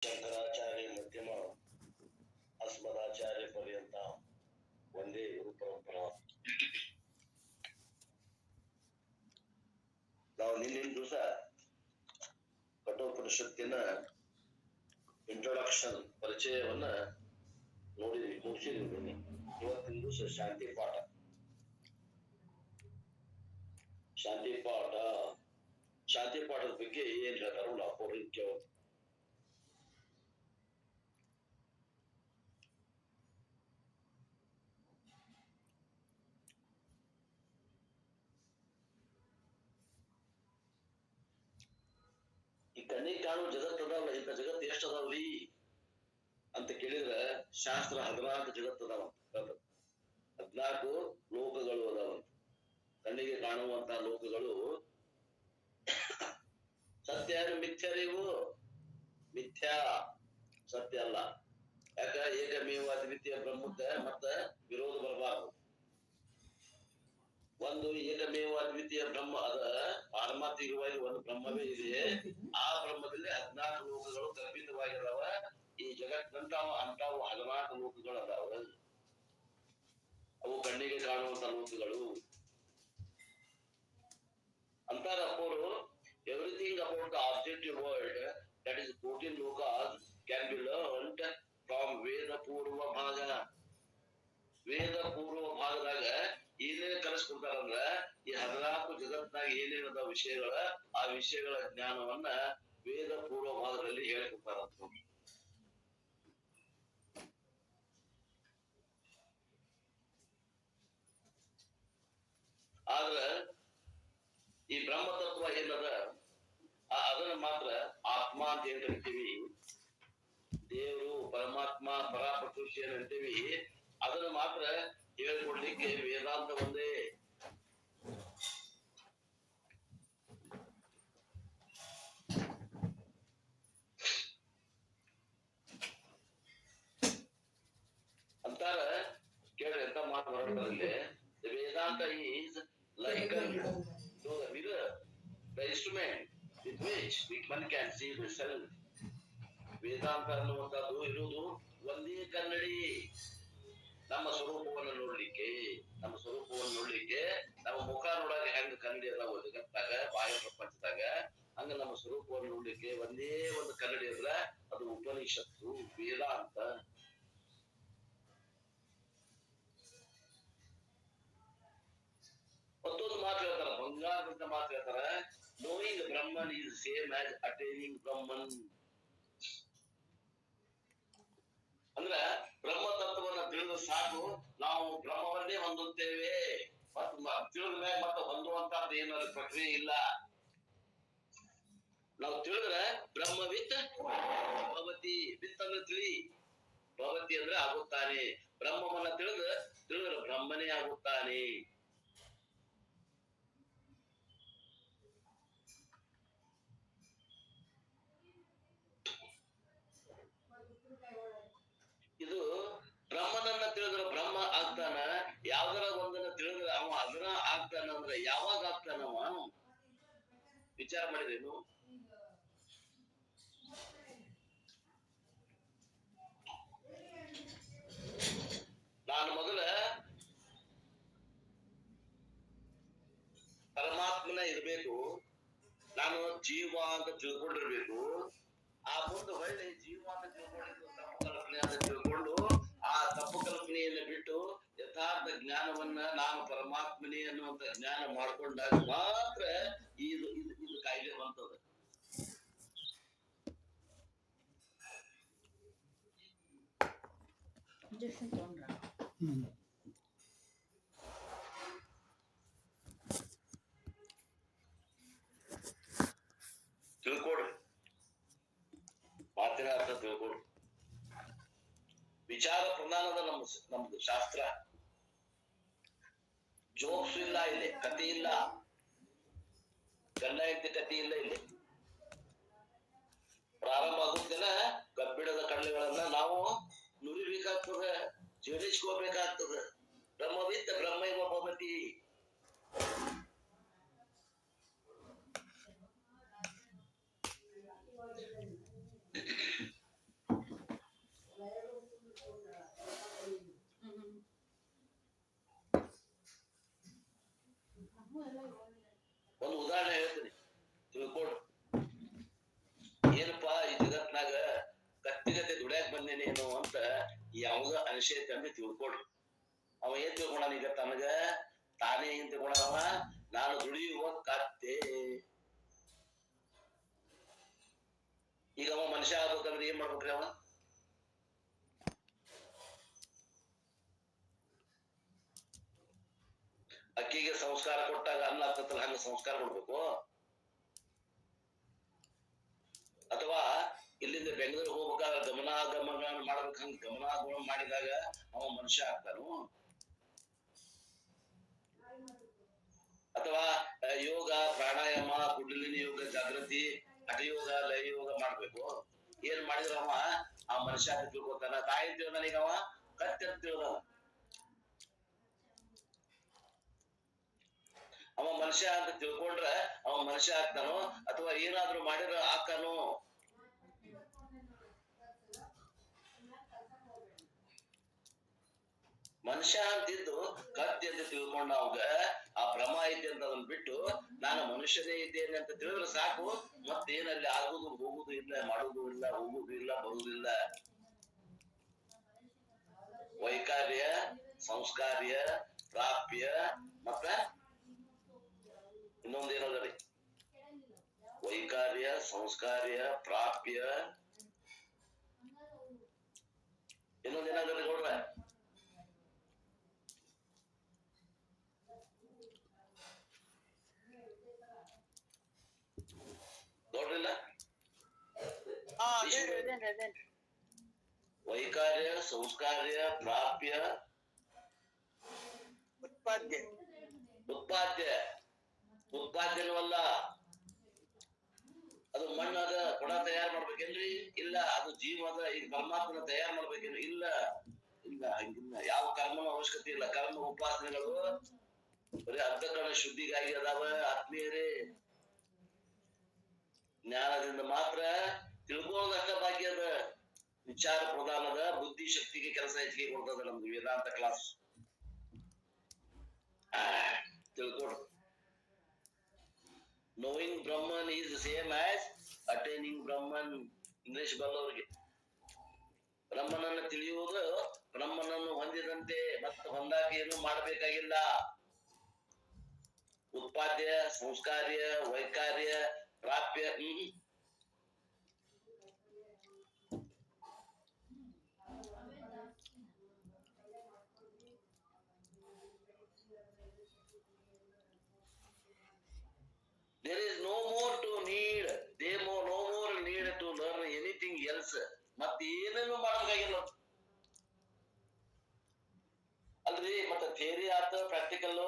ಶಂಕರಾಚಾರ್ಯ ಮಧ್ಯಮ ಅಸ್ಮದಾಚಾರ್ಯ ಪರ್ಯಂತ ಒಂದೇ ಗುರು ಪರಂಪರಾ. ನಾವು ನಿನ್ನಿನ ದಿವಸ ಕಠೋಪನಿಷತ್ತಿನ ಇಂಟ್ರೊಡಕ್ಷನ್ ಪರಿಚಯವನ್ನ ಮುಗಿಸಿದ್ದೀನಿ. ಇವತ್ತಿನ ದಿವಸ ಶಾಂತಿ ಪಾಠ. ಶಾಂತಿ ಪಾಠದ ಬಗ್ಗೆ ಏನ್ ಹೇಳ್ತಾರೋ ನಾವು ಕೇಳೋದು. ಈ ಕಣ್ಣಿಗೆ ಕಾಣುವ ಜಗತ್ ಅದಾವಲ್ಲ, ಇಂಥ ಜಗತ್ ಎಷ್ಟ್ ಅದಾವ್ರಿ ಅಂತ ಕೇಳಿದ್ರ ಶಾಸ್ತ್ರ 14 ಜಗತ್ ಅದಾವ, 14 ಲೋಕಗಳು ಅದಾವಂತ. ಕಣ್ಣಿಗೆ ಕಾಣುವಂತ ಲೋಕಗಳು ಸತ್ಯ ಮಿಥ್ಯರಿವು, ಮಿಥ್ಯಾ, ಸತ್ಯ ಅಲ್ಲ. ಯಾಕ ಏಕಮೇವ ಅದ್ವಿತೀಯ ಬ್ರಹ್ಮಕ್ಕ ಮತ್ತ ವಿರೋಧ ಬರಬಾರದು. ಒಂದು ಏಕಮೇವ ಅದ್ವಿತೀಯ ಬ್ರಹ್ಮ ಅದ, ಪಾರಮಾರ್ಥಿಕವಾಗಿ ಒಂದು ಬ್ರಹ್ಮವೇ ಇದೆ. ಆ ಬ್ರಹ್ಮದಲ್ಲಿ 14 ಲೋಕಗಳು ಕಲ್ಪಿತವಾಗಿದಾವ. ಈ ಜಗತ್ತಿನಂತಾವ ಅಂತಾವು 14 ಲೋಕಗಳು ಅದಾವ. ಅವು ಕಣ್ಣಿಗೆ ಕಾಣುವಂತ ಲೋಕಗಳು ಅಂತಾರ ಅಪ್ಪೋರು. Everything about the objective world, that is 14 lokas, can be learned from Veda Purva Bhaga. ವೇದ ಪೂರ್ವ ಭಾಗದಾಗ ಏನೇನು ಕಲಿಸ್ಕೊಡ್ತಾರಂದ್ರ ಈ 14 ಜಗತ್ನಾಗ ಏನೇನದ ವಿಷಯಗಳ, ಆ ವಿಷಯಗಳ ಜ್ಞಾನವನ್ನ ವೇದ ಪೂರ್ವ ಭಾಗದಲ್ಲಿ ಹೇಳ್ಕೊಡ್ತಾರಂತ. ಆದ್ರ ಈ ಬ್ರಹ್ಮ ತತ್ವ ಏನದ ಅದನ್ನ ಮಾತ್ರ ಆತ್ಮ ಅಂತ ಏನ್ ಕರಿತೀವಿ, ದೇವರು ಪರಮಾತ್ಮ ಪರಾಪುರುಷ ಏನ್ ಅಂತೀವಿ, ಅದನ್ನ ಮಾತ್ರ ಹೇಳ್ಕೊಡ್ಲಿಕ್ಕೆ ವೇದಾಂತ ಒಂದೇ. ಅಂತಾರ ಕೇಳ್ರಿ ಎಂತ ಮಾತು ಹೊರಟಲ್ಲಿ. Vedanta is like the instrument with which one can see the self. Vedanta ಅನ್ನುವಂಥದ್ದು ಇರುವುದು ಒಂದೇ ಕನ್ನಡಿ. ನಮ್ಮ ಸ್ವರೂಪವನ್ನು ನೋಡ್ಲಿಕ್ಕೆ, ನಮ್ಮ ಮುಖ ನೋಡಾಗ ಹೆಂಗ ಕನ್ನಡಿ ಅದಾವ ಜಗತ್ತಾಗ, ಬಾಹ್ಯ ಪ್ರಪಂಚದಾಗ, ಹಂಗ ನಮ್ಮ ಸ್ವರೂಪವನ್ನು ನೋಡ್ಲಿಕ್ಕೆ ಒಂದೇ ಒಂದು ಕನ್ನಡಿ ಅದ್ರ, ಅದು ಉಪನಿಷತ್ತು, ವೇದಾಂತ. ಮತ್ತೊಂದು ಮಾತು ಹೇಳ್ತಾರ, ಬಂಗಾರದಂತ ಮಾತು ಹೇಳ್ತಾರ, knowing Brahman is same as attaining Brahman. ಅಂದ್ರ ಬ್ರಹ್ಮ ತತ್ವವನ್ನು ತಿಳಿದ ಸಾಕು, ನಾವು ಬ್ರಹ್ಮವನ್ನೇ ಹೊಂದುತ್ತೇವೆ. ತಿಳಿದ ಮೇಲೆ ಮತ್ತೆ ಹೊಂದುವಂತದ್ದು ಏನಾದ್ರು ಪ್ರಕ್ರಿಯೆ ಇಲ್ಲ. ನಾವು ತಿಳಿದ್ರೆ ಬ್ರಹ್ಮವಿತ್ ಭವತಿ. ವಿತ್ ಅಂದ್ರೆ ತಿಳಿ, ಭವತಿ ಅಂದ್ರೆ ಆಗುತ್ತಾನೆ. ಬ್ರಹ್ಮವನ್ನ ತಿಳಿದ್ರೆ ಬ್ರಹ್ಮನೇ ಆಗುತ್ತಾನೆ. ಇದು ಬ್ರಹ್ಮನನ್ನ ತಿಳಿದ್ರೆ ಬ್ರಹ್ಮ ಆಗ್ತಾನ. ಯಾವ್ದರ ಒಂದನ್ನ ತಿಳಿದ್ರೆ ಅವ ಅದನ್ನ ಆಗ್ತಾನ. ಅಂದ್ರೆ ಯಾವಾಗ ಆಗ್ತಾನವ ವಿಚಾರ ಮಾಡಿದ್ರೇನು? ನಾನು ಮೊದಲ ಪರಮಾತ್ಮನ ಇರ್ಬೇಕು, ನಾನು ಜೀವ ಅಂತ ತಿಳ್ಕೊಂಡಿರ್ಬೇಕು. ಆ ಮುಂದೆ ಒಳ್ಳೆ ಜೀವ ಅಂತ ತಿಳ್ಕೊಂಡಿದ್ದು ತಪ್ಪು ಕಲ್ಪನೆ ಅಂತ ತಿಳ್ಕೊಂಡು, ಆ ತಪ್ಪು ಕಲ್ಪನೆಯನ್ನು ಬಿಟ್ಟು ಯಥಾರ್ಥ ಜ್ಞಾನವನ್ನ ನಾನು ಪರಮಾತ್ಮನೇ ಅನ್ನುವಂತ ಜ್ಞಾನ ಮಾಡ್ಕೊಂಡಾಗ ಮಾತ್ರ ಇದು ಕಾಯಿಲೆ ಬಂತದ. ತಿಳ್ಕೊಡ್ರಿ, ಮಾತಿನ ಅರ್ಥ ತಿಳ್ಕೊಡ್ರಿ. ವಿಚಾರ ಪ್ರಧಾನದ ನಮ್ದು ಶಾಸ್ತ್ರ. ಜೋಕ್ಸ್ ಇಲ್ಲ ಇಲ್ಲಿ, ಕಥೆ ಇಲ್ಲ, ಗಂಡ ಹೆಂಡತಿ ಕಥೆ ಇಲ್ಲ ಇಲ್ಲಿ. ಪ್ರಾರಂಭ ಆಗುತ್ತೇನ ಕಬ್ಬಿಣದ ಕಡ್ಲೆಗಳನ್ನ ನಾವು ನುರಿಬೇಕಾಗ್ತದೆ, ಜೋಡಿಸ್ಕೋಬೇಕಾಗ್ತದೆ. ಬ್ರಹ್ಮವಿತ್ ಬ್ರಹ್ಮೈವ ಭವತಿ. ಅವಾಗ ಅನಿಸೈತೆ ಅಂತ ತಿಳ್ಕೊಡ್ರಿ. ಅವ ಏನ್ ತಿಳ್ಕೊಂಡ ಈಗ ತನಗ ತಾನೇ ಏನ್ ತಿಳ್ಕೊಂಡವ, ನಾನು ದುಡಿಯುವ ಕತ್ತೆ. ಈಗ ಅವ ಮನುಷ್ಯ ಆಗ್ಬೇಕಂದ್ರೆ ಏನ್ ಮಾಡ್ಬೇಕ್ರಿ? ಅವ ಅಕ್ಕಿಗೆ ಸಂಸ್ಕಾರ ಕೊಟ್ಟಾಗ ಅನ್ನ ಹತ್ತಲ್ಲ ಹಂಗ ಸಂಸ್ಕಾರ ಕೊಡ್ಬೇಕು. ಅಥವಾ ಇಲ್ಲಿಂದ ಬೆಂಗಳೂರಿಗೆ ಹೋಗ್ಬೇಕಾದ್ರೆ ಗಮನಾಗಮನ ಮಾಡ್ಬೇಕು, ಹಂಗ ಗಮನಾಗಮನ ಮಾಡಿದಾಗ ಅವ ಮನುಷ್ಯ ಆಗ್ತಾನು. ಅಥವಾ ಯೋಗ ಪ್ರಾಣಾಯಾಮ ಕುಂಡಲಿನಿ ಯೋಗ ಜಾಗೃತಿ ಹಠಯೋಗ ಲಯ ಯೋಗ ಮಾಡ್ಬೇಕು. ಏನ್ ಮಾಡಿದ್ರ ಅವ ಆ ಮನುಷ್ಯ ಅಂತ ತಿಳ್ಕೊತಾನ. ತಾಯಿ ತಿಳ್ದಾನ, ಈಗ ಅವ ಕತ್ತೆ ಅಂತ ತಿಳ್ದಾನ. ಅವ ಮನುಷ್ಯ ಅಂತ ತಿಳ್ಕೊಂಡ್ರ ಅವ ಮನುಷ್ಯ ಆಗ್ತಾನೋ, ಅಥವಾ ಏನಾದ್ರೂ ಮಾಡಿದ್ರ ಆಕಾನೋ. ಮನುಷ್ಯ ಅಂತಿದ್ದು ಕತ್ತಿ ಅಂತ ತಿಳ್ಕೊಂಡ ಅವಾಗ ಆ ಭ್ರಮ ಐತಿ ಅಂತ ಅದನ್ನ ಬಿಟ್ಟು ನಾನು ಮನುಷ್ಯನೇ ಇದ್ದೇನೆ ಅಂತ ತಿಳಿದ್ರೆ ಸಾಕು. ಮತ್ತೇನಲ್ಲಿ ಆಗುದು ಹೋಗುದು ಇಲ್ಲ, ಮಾಡುವುದು ಇಲ್ಲ, ಹೋಗುದು ಇಲ್ಲ, ಬರುವುದಿಲ್ಲ. ವೈಕಾರ್ಯ, ಸಂಸ್ಕಾರ್ಯ, ಪ್ರಾಪ್ಯ, ಮತ್ತ ಇನ್ನೊಂದೇನದ್ರಿ? ವೈಕಾರ್ಯ, ಸಂಸ್ಕಾರ್ಯ, ಪ್ರಾಪ್ಯ, ಇನ್ನೊಂದೇನಾದ್ರಿ ನೋಡ್ರ? ನೋಡ್ರಿಲ್ಲ? ವೈಕಾರ್ಯ, ಸಂಸ್ಕಾರ್ಯ, ಪ್ರಾಪ್ಯ, ಉತ್ಪಾದ್ಯ. ಉತ್ಪಾದ್ಯ ಉತ್ಪಾದ್ಯನವಲ್ಲ, ಅದು ಮಣ್ಣದ ಕೊಡ ತಯಾರು ಮಾಡ್ಬೇಕೇನ್ರಿ? ಇಲ್ಲ. ಅದು ಜೀವದ ಈಗ ಪರಮಾತ್ಮನ ತಯಾರು ಮಾಡ್ಬೇಕೇನ್ರಿ? ಇಲ್ಲ. ಇಲ್ಲ, ಹಂಗಿಲ್ಲ. ಯಾವ ಕರ್ಮನ ಅವಶ್ಯಕತೆ ಇಲ್ಲ. ಕರ್ಮ ಉಪಾಸನೆಗಳು ಬರೀ ಅಂತಃಕರಣ ಶುದ್ಧಿಗಾಗಿ ಅದಾವ ಆತ್ಮೀಯರೇ. ಜ್ಞಾನದಿಂದ ಮಾತ್ರ ತಿಳ್ಕೊಳ್ಳೋದಷ್ಟ ಭಾಗ್ಯ ಅದ. ವಿಚಾರ ಪ್ರಧಾನದ, ಬುದ್ಧಿ ಶಕ್ತಿಗೆ ಕೆಲಸ ಹೆಚ್ಚಿಗೆ ಕೊಡ್ತದ ನಮ್ದು ವೇದಾಂತ ಕ್ಲಾಸ್. ತಿಳ್ಕೊಡ್ರಿ. knowing Brahman is the same as attaining Brahman. English ಬಲ್ಲವರಿಗೆ ಬ್ರಹ್ಮನನ್ನು ತಿಳಿಯುವುದು ಬ್ರಹ್ಮನನ್ನು ಹೊಂದಿದಂತೆ, ಮತ್ತೆ ಹೊಂದಾಕ ಏನು ಮಾಡಬೇಕಾಗಿಲ್ಲ. ಉತ್ಪಾದ್ಯ, ಸಂಸ್ಕಾರ್ಯ, ವೈಕಾರ್ಯ, ಪ್ರಾಪ್ಯ. There is no more to need. No more need to learn anything else. ಮತ್ತೆ ಏನೇನು ಮಾಡಬೇಕಾಗಿಲ್ಲ ಅಲ್ರಿ. ಮತ್ತೆ ಥಿಯರಿ ಆತ, ಪ್ರಾಕ್ಟಿಕಲ್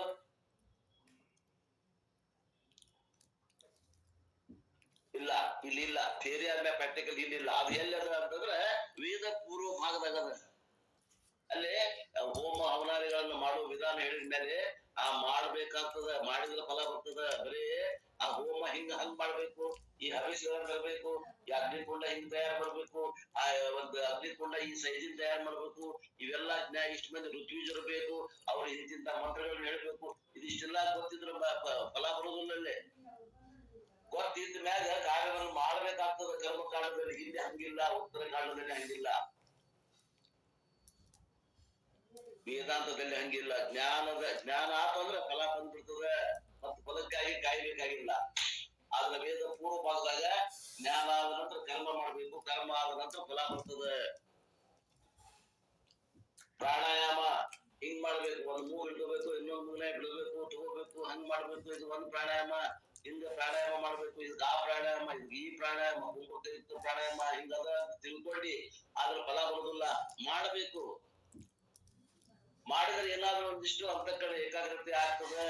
ಇಲ್ಲ. ಇಲ್ಲಿಲ್ಲ. ಥಿಯರಿ ಆದ್ಮೇಲೆ ಪ್ರಾಕ್ಟಿಕಲ್ ಇಲ್ಲಿಲ್ಲ. ಅದು ಎಲ್ಲದ ಅಂತಂದ್ರೆ ವೇದ ಪೂರ್ವ ಭಾಗದಾಗ ಅದ. ಅಲ್ಲೇ ಹೋಮ ಹವನಾದಿಗಳನ್ನು ಮಾಡುವ ವಿಧಾನ ಹೇಳಿದ ಮೇಲೆ ಆ ಮಾಡ್ಬೇಕಾಗ್ತದ. ಮಾಡಿದ್ರೆ ಫಲ ಬರ್ತದ. ಬರೀ ಆ ಹೋಮ ಹಂಗ್ ಮಾಡ್ಬೇಕು, ಈ ಹವಿಸ್ಗಳನ್ನ ತರಬೇಕು, ಈ ಅಗ್ನಿಕುಂಡ ಹಿಂಗ್ ತಯಾರು ಮಾಡ್ಬೇಕು, ಆ ಒಂದು ಅಗ್ನಿಕುಂಡ ಈ ಸೈಜಿನ ತಯಾರು ಮಾಡ್ಬೇಕು, ಇವೆಲ್ಲ ಇಷ್ಟು ಮಂದಿ ಋತ್ವಿಜರಬೇಕು, ಅವ್ರು ಇಂತಿಂತ ಮಂತ್ರಗಳನ್ನ ಹೇಳ್ಬೇಕು. ಇದಿಷ್ಟೆಲ್ಲ ಗೊತ್ತಿದ್ರೆ ಫಲ ಬರೋದಿಲ್ಲಲ್ಲೇ. ಗೊತ್ತಿದ್ದ ಮ್ಯಾಗ ಕಾರ್ಯವನ್ನು ಮಾಡ್ಬೇಕಾಗ್ತದ. ಕರ್ಮ ಕಾಲದಲ್ಲಿ ಇಲ್ಲಿ ಹಂಗಿಲ್ಲ, ಉತ್ತರ ಕಾಲದಲ್ಲಿ ಹಂಗಿಲ್ಲ, ವೇದಾಂತದಲ್ಲಿ ಹಂಗಿಲ್ಲ. ಜ್ಞಾನ ಆತಂದ್ರೆ ಫಲ ಬಂದ್ಬಿಡ್ತದೆ. ಮತ್ತು ಫಲಕ್ಕಾಗಿ ಕಾಯ್ಬೇಕಾಗಿಲ್ಲ. ಆದ್ರೆ ವೇದ ಪೂರ್ವ ಭಾಗದಾಗ ಜ್ಞಾನ ಆದ ನಂತರ ಕರ್ಮ ಮಾಡ್ಬೇಕು, ಕರ್ಮ ಆದ ನಂತರ ಫಲ ಬರ್ತದೆ. ಪ್ರಾಣಾಯಾಮ ಹಿಂಗ್ ಮಾಡ್ಬೇಕು, ಒಂದ್ ಮೂಗ್ ಇಟ್ಕೋಬೇಕು, ಇನ್ನೊಂದ್ ಮೂಗ್ನ ಬಿಡಬೇಕು, ತಗೋಬೇಕು, ಹಂಗ್ ಮಾಡ್ಬೇಕು. ಇದು ಒಂದ್ ಪ್ರಾಣಾಯಾಮ. ಹಿಂಗ ಪ್ರಾಣಾಯಾಮ ಮಾಡ್ಬೇಕು, ಇದಕ್ಕೆ ಆ ಪ್ರಾಣಾಯಾಮ, ಇದಕ್ಕೆ ಈ ಪ್ರಾಣಾಯಾಮ, ಕುಂಭಕೈತ ಪ್ರಾಣಾಯಾಮ, ಹಿಂಗದ ತಿಳ್ಕೊಂಡಿ ಆದ್ರೆ ಫಲ ಬರೋದಿಲ್ಲ. ಮಾಡಬೇಕು. ಮಾಡಿದ್ರೆ ಏನಾದ್ರೂ ಒಂದಿಷ್ಟು ಅಂತಃಕರಣ ಏಕಾಗ್ರತೆ ಆಗ್ತದೆ.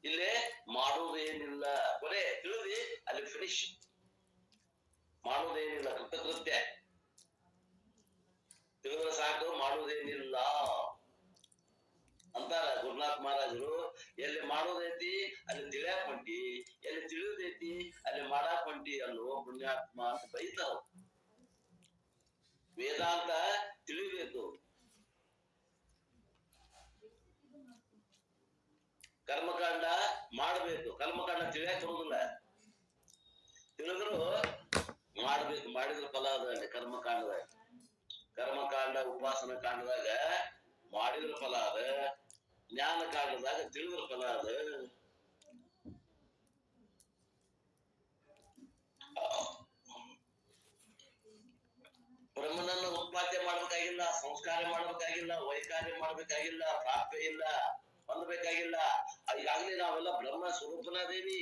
ಇಲ್ಲೇ ಮಾಡುವುದೇನಿಲ್ಲ. ಕೊನೆ ತಿಳಿದಿ ಅಲ್ಲಿ ಫಿನಿಶ್. ಮಾಡುವುದೇನಿಲ್ಲ, ಕೃತಕೃತ್ಯ ತಿಳಿದ್ರೆ ಸಾಕು, ಮಾಡುವುದೇನಿಲ್ಲ ಅಂತಾರ ಗುರುನಾಥ್ ಮಹಾರಾಜರು. ಎಲ್ಲಿ ಮಾಡೋದೈತಿ ಅಲ್ಲಿ ತಿಳಿಯಾಕ್ ಹೊಂಟಿ, ಎಲ್ಲಿ ತಿಳಿಯೋದೈತಿ ಅಲ್ಲಿ ಮಾಡಾಕ್ ಹೊಂಟಿ ಅಲ್ಲೋ ಪುಣ್ಯಾತ್ಮ ಅಂತ ಬೈತಾವ. ವೇದಾಂತ ತಿಳಿಬೇಕು. ಕರ್ಮಕಾಂಡ ಮಾಡ್ಬೇಕು. ಕರ್ಮಕಾಂಡ ತಿಳಿಯಾಕ ಬರುದಿಲ್ಲ, ತಿಳಿದ್ರು ಮಾಡ್ಬೇಕು. ಮಾಡಿದ್ರ ಫಲ ಅದ ಅಲ್ಲಿ ಕರ್ಮಕಾಂಡದಾಗ. ಕರ್ಮಕಾಂಡ ಉಪಾಸನ ಕಾಂಡದಾಗ ಮಾಡಿದ್ರ ಫಲ ಅದ, ಜ್ಞಾನ ಕಾಂಡದಾಗ ತಿಳಿದ್ರ ಫಲ ಅದ. ಬ್ರಹ್ಮನನ್ನ ಉತ್ಪಾದ್ಯ ಮಾಡ್ಬೇಕಾಗಿಲ್ಲ, ಸಂಸ್ಕಾರ ಮಾಡ್ಬೇಕಾಗಿಲ್ಲ, ವೈಕಾರ್ಯ ಮಾಡ್ಬೇಕಾಗಿಲ್ಲ, ಪ್ರಾಪ್ಯ ಇಲ್ಲ, ಹೊಂದಬೇಕಾಗಿಲ್ಲ. ಈಗಾಗಲೇ ನಾವೆಲ್ಲ ಬ್ರಹ್ಮ ಸ್ವರೂಪನಾದೇವಿ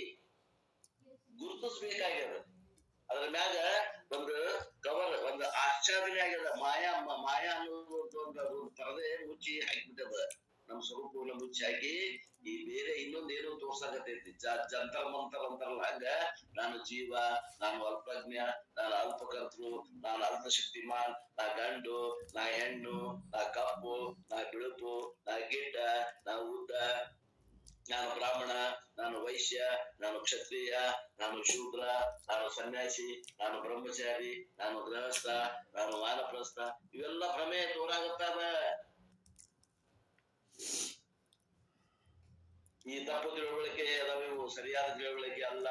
ಗುರುತಿಸ್ಬೇಕಾಗ್ಯದ. ಅದ್ರ ಮ್ಯಾಗ ಒಂದು ಕವರ್, ಒಂದು ಆಶ್ಚರ್ಯ ಆಗ್ಯದ. ಮಾಯಾ ಅನ್ನೋದು ಒಂದು ಪರದೆ ಮುಚ್ಚಿ ಹಾಕಿಬಿಟ್ಟದ. ನಮ್ ಸ್ವರೂಪವನ್ನ ಮುಚ್ಚಿ ಹಾಕಿ ಈ ಬೇರೆ ಇನ್ನೊಂದೇನೋ ತೋರ್ಸಾಕತೈತಿ. ಜಂತರ ಮಂತರ ಅಂತಾರಲ್ಲ, ಹಂಗ ನಾನು ಜೀವ, ನಾನು ಅಲ್ಪಜ್ಞ, ನಾನು ಅಲ್ಪಕರ್ತೃ, ನಾನು ಅಲ್ಪಶಕ್ತಿಮಾನ್, ನಾ ಗಂಡು, ನಾ ಹೆಣ್ಣು, ನಾ ಕಪ್ಪು, ನಾ ಬಿಳುಪು, ನಾ ಗಿಡ್ಡ, ನಾ ಉದ್ದ, ನಾನು ಬ್ರಾಹ್ಮಣ, ನಾನು ವೈಶ್ಯ, ನಾನು ಕ್ಷತ್ರಿಯ, ನಾನು ಶೂದ್ರ, ನಾನು ಸನ್ಯಾಸಿ, ನಾನು ಬ್ರಹ್ಮಚಾರಿ, ನಾನು ಗೃಹಸ್ಥ, ನಾನು ವಾನಪ್ರಸ್ಥ. ಇವೆಲ್ಲ ಭ್ರಮೆ ತೋರಾಗುತ್ತಾವ. ಈ ತಪ್ಪು ತಿಳುವಳಿಕೆ ಅದಾವಿವು, ಸರಿಯಾದ ತಿಳುವಳಿಕೆ ಅಲ್ಲ.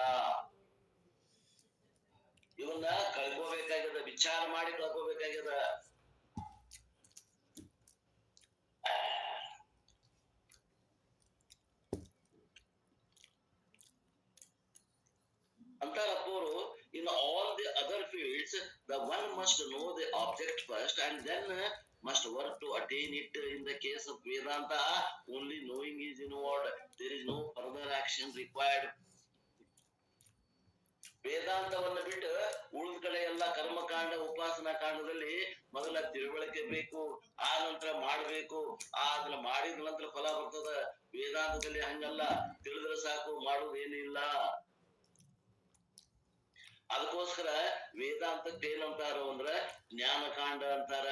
ಇವನ್ನ ಕಳ್ಕೋಬೇಕಾಗ್ಯದ, ವಿಚಾರ ಮಾಡಿ ಕಳ್ಕೋಬೇಕಾಗ್ಯದ. ಅಂತಾರಪ್ಪೋರು, in all the other fields the one must know the object first and then must work to attain it. In the case of Vedanta, only knowing is involved, there is no further action required. ವೇದಾಂತವನ್ನು ಬಿಟ್ಟು ಉಳಿದ ಕಡೆ ಎಲ್ಲ ಕರ್ಮಕಾಂಡ ಉಪಾಸನಾ ಕಾಂಡದಲ್ಲಿ ಮೊದಲ ತಿಳುವಳಿಕೆ ಬೇಕು, ಆ ನಂತರ ಮಾಡಬೇಕು, ಅದನ್ನ ಮಾಡಿದ ನಂತರ ಫಲ ಬರ್ತದ. ವೇದಾಂತದಲ್ಲಿ ಹಂಗಲ್ಲ, ತಿಳಿದ್ರೆ ಸಾಕು, ಮಾಡುವುದು ಏನಿಲ್ಲ. ಅದಕ್ಕೋಸ್ಕರ ವೇದಾಂತಕ್ಕೆ ಏನಂತಾರ ಅಂದ್ರ ಜ್ಞಾನಕಾಂಡ ಅಂತಾರ.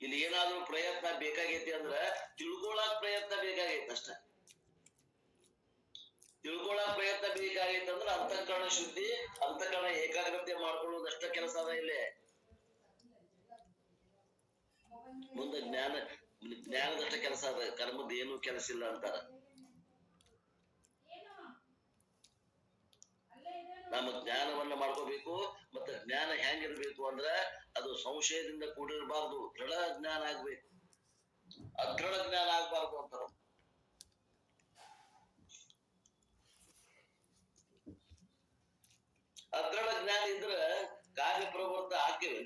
ಇಲ್ಲಿ ಏನಾದ್ರೂ ಪ್ರಯತ್ನ ಬೇಕಾಗೈತಿ ಅಂದ್ರ ತಿಳ್ಕೊಳಕ್ ಪ್ರಯತ್ನ ಬೇಕಾಗೈತಿ ಅಷ್ಟ. ತಿಳ್ಕೊಳಕ್ ಪ್ರಯತ್ನ ಬೇಕಾಗೈತಿ ಅಂದ್ರ ಅಂತಃಕರಣ ಶುದ್ಧಿ, ಅಂತಃಕರಣ ಏಕಾಗ್ರತೆ ಮಾಡ್ಕೊಳ್ಳೋದಷ್ಟ ಕೆಲಸ ಅದ ಇಲ್ಲಿ. ಮುಂದೆ ಜ್ಞಾನದಷ್ಟ ಕೆಲಸ ಅದ, ಕರ್ಮದ ಏನು ಕೆಲಸ ಇಲ್ಲ ಅಂತಾರ. ನಮ್ಮ ಜ್ಞಾನವನ್ನ ಮಾಡ್ಕೋಬೇಕು. ಮತ್ತೆ ಜ್ಞಾನ ಹೆಂಗಿರ್ಬೇಕು ಅಂದ್ರ ಅದು ಸಂಶಯದಿಂದ ಕೂಡಿರಬಾರ್ದು, ದೃಢ ಜ್ಞಾನ ಆಗ್ಬೇಕು, ಅದೃಢ ಜ್ಞಾನ ಆಗ್ಬಾರ್ದು ಅಂತಾರ. ಅದೃಢ ಜ್ಞಾನ ಇದ್ರ ಕಾರ್ಯಪ್ರವೃತ್ತ ಆಗ್ತೇವೆ.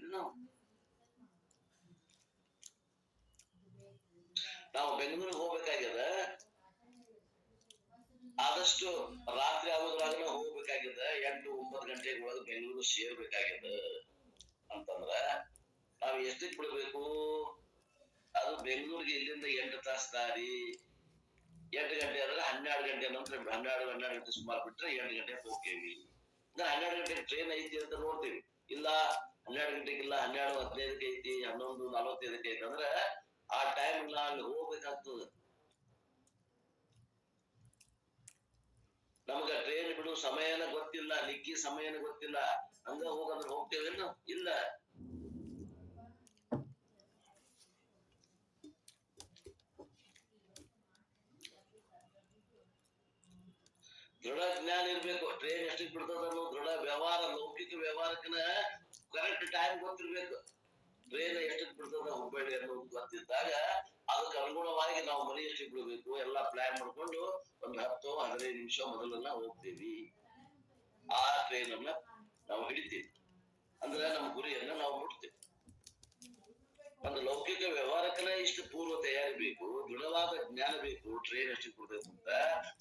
ನಾವು ಬೆಂಗಳೂರಿಗೆ ಹೋಗ್ಬೇಕಾಗ್ಯದ, ಆದಷ್ಟು ರಾತ್ರಿ ಆಗೋದ್ರಾಗ ಹೋಗ್ಬೇಕಾಗ್ಯದ, 8-9 ಗಂಟೆ ಒಳಗೆ ಬೆಂಗಳೂರು ಸೇರ್ಬೇಕಾಗ್ಯದ ಅಂತಂದ್ರ ನಾವ್ ಎಷ್ಟಕ್ಕೆ ಬಿಡ್ಬೇಕು? ಅದು ಬೆಂಗಳೂರಿಗೆ ಇಲ್ಲಿಂದ 8 ತಾಸು ದಾರಿ. 8 ಗಂಟೆ ಆದ್ರೆ 12 ಗಂಟೆ ನಂತರ 12 ಗಂಟೆ ಸುಮಾರು ಬಿಟ್ರೆ 8 ಗಂಟೆಗೆ ಹೋಗ್ತೇವಿ. 12 ಗಂಟೆಗೆ ಟ್ರೈನ್ ಐತಿ ಅಂತ ನೋಡ್ತೀವಿ. ಇಲ್ಲ 12 ಗಂಟೆಗಿಲ್ಲ, 12:15 ಐತಿ, 11:45 ಐತಿ ಅಂದ್ರೆ ಆ ಟೈಮ್ ಅಲ್ಲಿ ಹೋಗ್ಬೇಕಾಗ್ತದ. ನಮ್ಗ ಟ್ರೈನ್ ಬಿಡು ಸಮಯನ ಗೊತ್ತಿಲ್ಲ, ನಿಕ್ಕಿ ಸಮಯನ ಗೊತ್ತಿಲ್ಲ, ಹಂಗ ಹೋಗಂದ್ರೆ ಹೋಗ್ತೇವೇನು? ಇಲ್ಲ. ದೃಢ ಜ್ಞಾನ ಇರ್ಬೇಕು. ಟ್ರೈನ್ ಎಷ್ಟಕ್ಕೆ ಬಿಡ್ತದ ಅನ್ನೋ ದೃಢ ವ್ಯವಹಾರ, ಲೌಕಿಕ ವ್ಯವಹಾರಕ್ಕನ ಕರೆಕ್ಟ್ ಟೈಮ್ ಗೊತ್ತಿರ್ಬೇಕು. ಟ್ರೈನ್ ಎಷ್ಟಕ್ಕೆ ಬಿಡ್ತದ ಹುಬ್ಬಳ್ಳಿ ಅನ್ನೋದು ಗೊತ್ತಿದ್ದಾಗ ಅದಕ್ಕೆ ಅನುಗುಣವಾಗಿ ನಾವು ಮನೆ ಎಷ್ಟಕ್ಕೆ ಬಿಡ್ಬೇಕು ಎಲ್ಲಾ ಪ್ಲಾನ್ ಮಾಡ್ಕೊಂಡು ಒಂದು 10-15 ನಿಮಿಷ ಮೊದಲೆಲ್ಲ ಹೋಗ್ತೀವಿ. ಆ ಟ್ರೈನ್ ಅನ್ನ ನಾವು ಹಿಡಿತೀವಿ ಅಂದ್ರೆ ನಮ್ಮ ಗುರಿಯನ್ನ ನಾವು ಮುಟ್ತೀವಿ. ಒಂದು ಲೌಕಿಕ ವ್ಯವಹಾರಕ್ಕನ ಇಷ್ಟು ಪೂರ್ವ ತಯಾರಿ ಬೇಕು, ದೃಢವಾದ ಜ್ಞಾನ ಬೇಕು. ಟ್ರೈನ್ ಎಷ್ಟಕ್ಕೆ ಬಿಡ್ತೈತೆ ಅಂತ.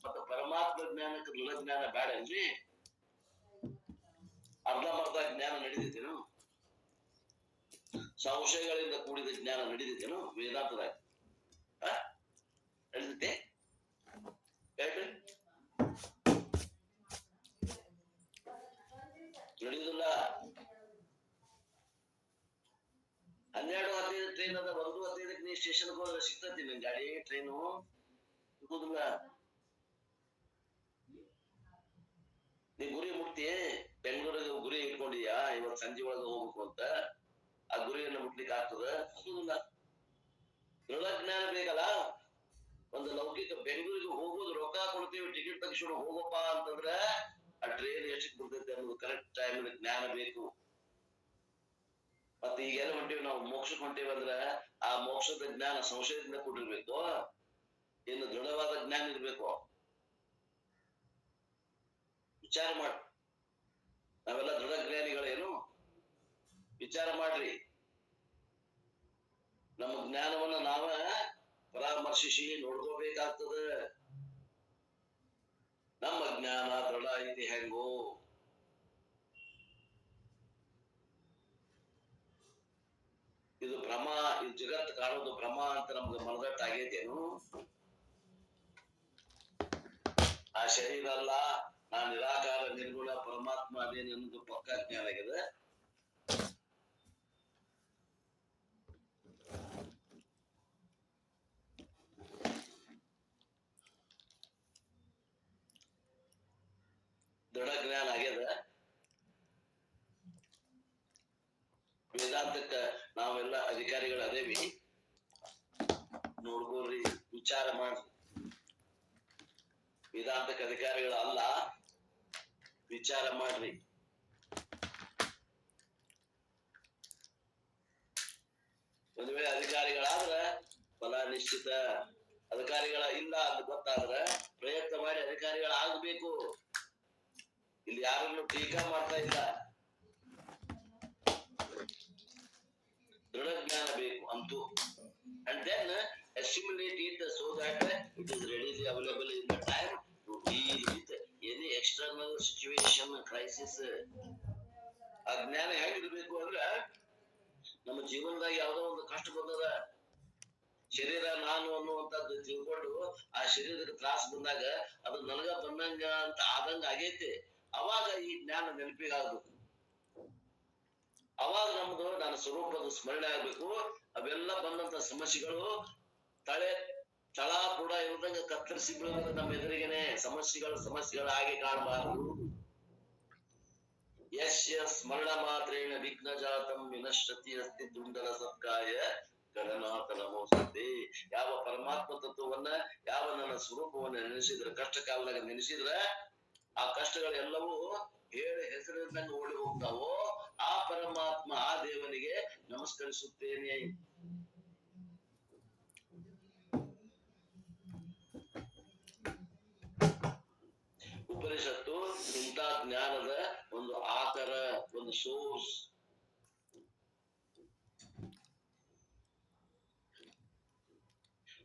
ಮತ್ತೆ ಪರಮಾತ್ಮ ಜ್ಞಾನಕ್ಕೆ ದೃಢ ಜ್ಞಾನ ಬೇಡ ಅಲ್ರಿ? ಅರ್ಧಮರ್ಧ ಜ್ಞಾನ ನಡೀತೈತೇನು? ಸಂಶಯಗಳಿಂದ ಕೂಡಿದ ಜ್ಞಾನ ನಡೀತೈತೇನು ವೇದಾಂತದಾಗ? ನಡೀತೈತೆ? ಹೇಳ್ರಿ, ನಡೆಯುದಿಲ್ಲ. 12:15 ಟ್ರೈನ್ ಅದ, 1:15 ನೀ ಸ್ಟೇಷನ್ಗೆ ಹೋದ್ರೆ ಸಿಗ್ತತಿ ನಿನ್ ಗಾಡಿ, ಟ್ರೈನು ಸಿಗುದಿಲ್ಲ. ನೀ ಗುರಿ ಮುಟ್ತಿ, ಬೆಂಗಳೂರಿಗೆ ಗುರಿ ಇಟ್ಕೊಂಡಿಯಾ ಇವತ್ ಸಂಜೆ ಒಳಗೆ ಹೋಗ್ಬೇಕು ಅಂತ, ಆ ಗುರಿಯನ್ನು ಮುಟ್ಲಿಕ್ಕೆ ಆಗ್ತದ? ಆಗುದಿಲ್ಲ. ದೃಢ ಜ್ಞಾನ ಬೇಕಲ್ಲ. ಒಂದು ಲೌಕಿಕ ಬೆಂಗಳೂರಿಗೆ ಹೋಗೋದು ರೊಕ್ಕ ಕೊಡ್ತೀವಿ, ಟಿಕೆಟ್ ತೆಗಿಸ್ಕೊಂಡು ಹೋಗಪ್ಪ ಅಂತಂದ್ರ ಆ ಟ್ರೈನ್ ಎಷ್ಟಕ್ಕೆ ಬರ್ತೈತೆ ಅನ್ನೋದು ಕರೆಕ್ಟ್ ಟೈಮ್ ಜ್ಞಾನ ಬೇಕು. ಮತ್ತೆ ಈಗ ಎಲ್ಲ ಹೊಂಟೇವಿ ನಾವು ಮೋಕ್ಷಕ್ಕೆ ಹೊಂಟೇವಿ ಅಂದ್ರ ಆ ಮೋಕ್ಷದ ಜ್ಞಾನ ಸಂಶಯದಿಂದ ಕೂಡಿರ್ಬೇಕು, ಇನ್ನು ದೃಢವಾದ ಜ್ಞಾನ ಇರ್ಬೇಕು. ವಿಚಾರ ಮಾಡಿ, ನಾವೆಲ್ಲ ದೃಢ ಜ್ಞಾನಿಗಳೇನು? ವಿಚಾರ ಮಾಡ್ರಿ. ನಮ್ಮ ಜ್ಞಾನವನ್ನ ನಾವ ಪರಾಮರ್ಶಿಸಿ ನೋಡ್ಕೋಬೇಕಾಗ್ತದ. ನಮ್ಮ ಜ್ಞಾನ ದೃಢ ಐತಿ ಹೆಂಗೋ? ಇದು ಭ್ರಮ, ಇದು ಜಗತ್ತು ಕಾಣೋದು ಭ್ರಮ ಅಂತ ನಮ್ಗೆ ಮನದಟ್ಟ ಆಗೈತೇನು? ಆ ಶರೀರ ಅಲ್ಲ, ನಾ ನಿರಾಕಾರ ನಿರ್ಗುಣ ಪರಮಾತ್ಮ ಅದೇನು ಅನ್ನೋದು ಪಕ್ಕಾ ಜ್ಞಾನ ಆಗಿದೆ. ದೃಢ ಜ್ಞಾನ ಆಗ್ಯದ. ವೇದಾಂತಕ್ಕ ನಾವೆಲ್ಲ ಅಧಿಕಾರಿಗಳು ಅದೇವಿ, ನೋಡ್ಕೋರಿ, ವಿಚಾರ ಮಾಡ್ರಿ. ವೇದಾಂತಕ್ಕೆ ಅಧಿಕಾರಿಗಳು ಅಲ್ಲ, ವಿಚಾರ ಮಾಡ್ರಿ. ಒಂದು ವೇಳೆ ಅಧಿಕಾರಿಗಳಾದ್ರ ಫಲ ನಿಶ್ಚಿತ. ಅಧಿಕಾರಿಗಳ ಇಲ್ಲ ಅಂತ ಗೊತ್ತಾದ್ರ ಪ್ರಯತ್ನ ಮಾಡಿ ಅಧಿಕಾರಿಗಳಾಗಬೇಕು. ಇಲ್ಲಿ ಯಾರನ್ನು ಟೀಕಾ ಮಾಡ್ತಾ ಇಲ್ಲ. ದೃಢ ಜ್ಞಾನ ಬೇಕು ಅಂತೂ. And then assimilate it so that it is readily available in the time to deal with any external situation, crisis. ಆ ಜ್ಞಾನ ಹೇಗಿರ್ಬೇಕು ಅಂದ್ರ, ನಮ್ಮ ಜೀವನದಾಗ ಯಾವ್ದೋ ಒಂದು ಕಷ್ಟ ಬಂದದ, ಶರೀರ ನಾನು ಅನ್ನುವಂಥದ್ದು ತಿಳ್ಕೊಂಡು ಆ ಶರೀರಕ್ಕೆ ತ್ರಾಸ ಬಂದಾಗ ಅದು ನನಗ ಬಂದಂಗ ಅಂತ ಆದಂಗ ಆಗೈತೆ. ಅವಾಗ ಈ ಜ್ಞಾನ ನೆನಪಿಗಾಗ್ಬೇಕು. ಅವಾಗ ನಮ್ದು ನನ್ನ ಸ್ವರೂಪದ ಸ್ಮರಣೆ ಆಗ್ಬೇಕು. ಅವೆಲ್ಲ ಬಂದಂತ ಸಮಸ್ಯೆಗಳು ತಳ ಕೂಡ ಇರುದಂಗ ಕತ್ತರಿಸಿ ಬೀಳೋದು ನಮ್ಮ ಎದುರಿಗೇನೆ. ಸಮಸ್ಯೆಗಳು ಹಾಗೆ ಕಾಣಬಾರದು. ಯಸ್ಯ ಸ್ಮರಣ ಮಾತ್ರೇಣ ವಿಘ್ನ ಜಾತಂ ವಿನಶ್ಯತಿ ಅಸ್ತಿ ದುಂಡಲ ಸತ್ಕಾಯ ಗಣನಾಥ ನಮೋಸ್ತುತೆ. ಯಾವ ಪರಮಾತ್ಮ ತತ್ವವನ್ನ, ಯಾವ ನನ್ನ ಸ್ವರೂಪವನ್ನ ನೆನೆಸಿದ್ರೆ, ಕಷ್ಟ ಕಾಲದಾಗ ನೆನೆಸಿದ್ರ ಆ ಕಷ್ಟಗಳೆಲ್ಲವೂ ಹೇಳಿ ಹೆಸರಿದ್ದಂಗೆ ಓಡಿ ಹೋಗ್ತಾವೋ, ಆ ಪರಮಾತ್ಮ, ಆ ದೇವನಿಗೆ ನಮಸ್ಕರಿಸುತ್ತೇನೆ. ಉಪನಿಷತ್ತು ಇಂಥ ಜ್ಞಾನದ ಒಂದು ಆಕರ, ಒಂದು source.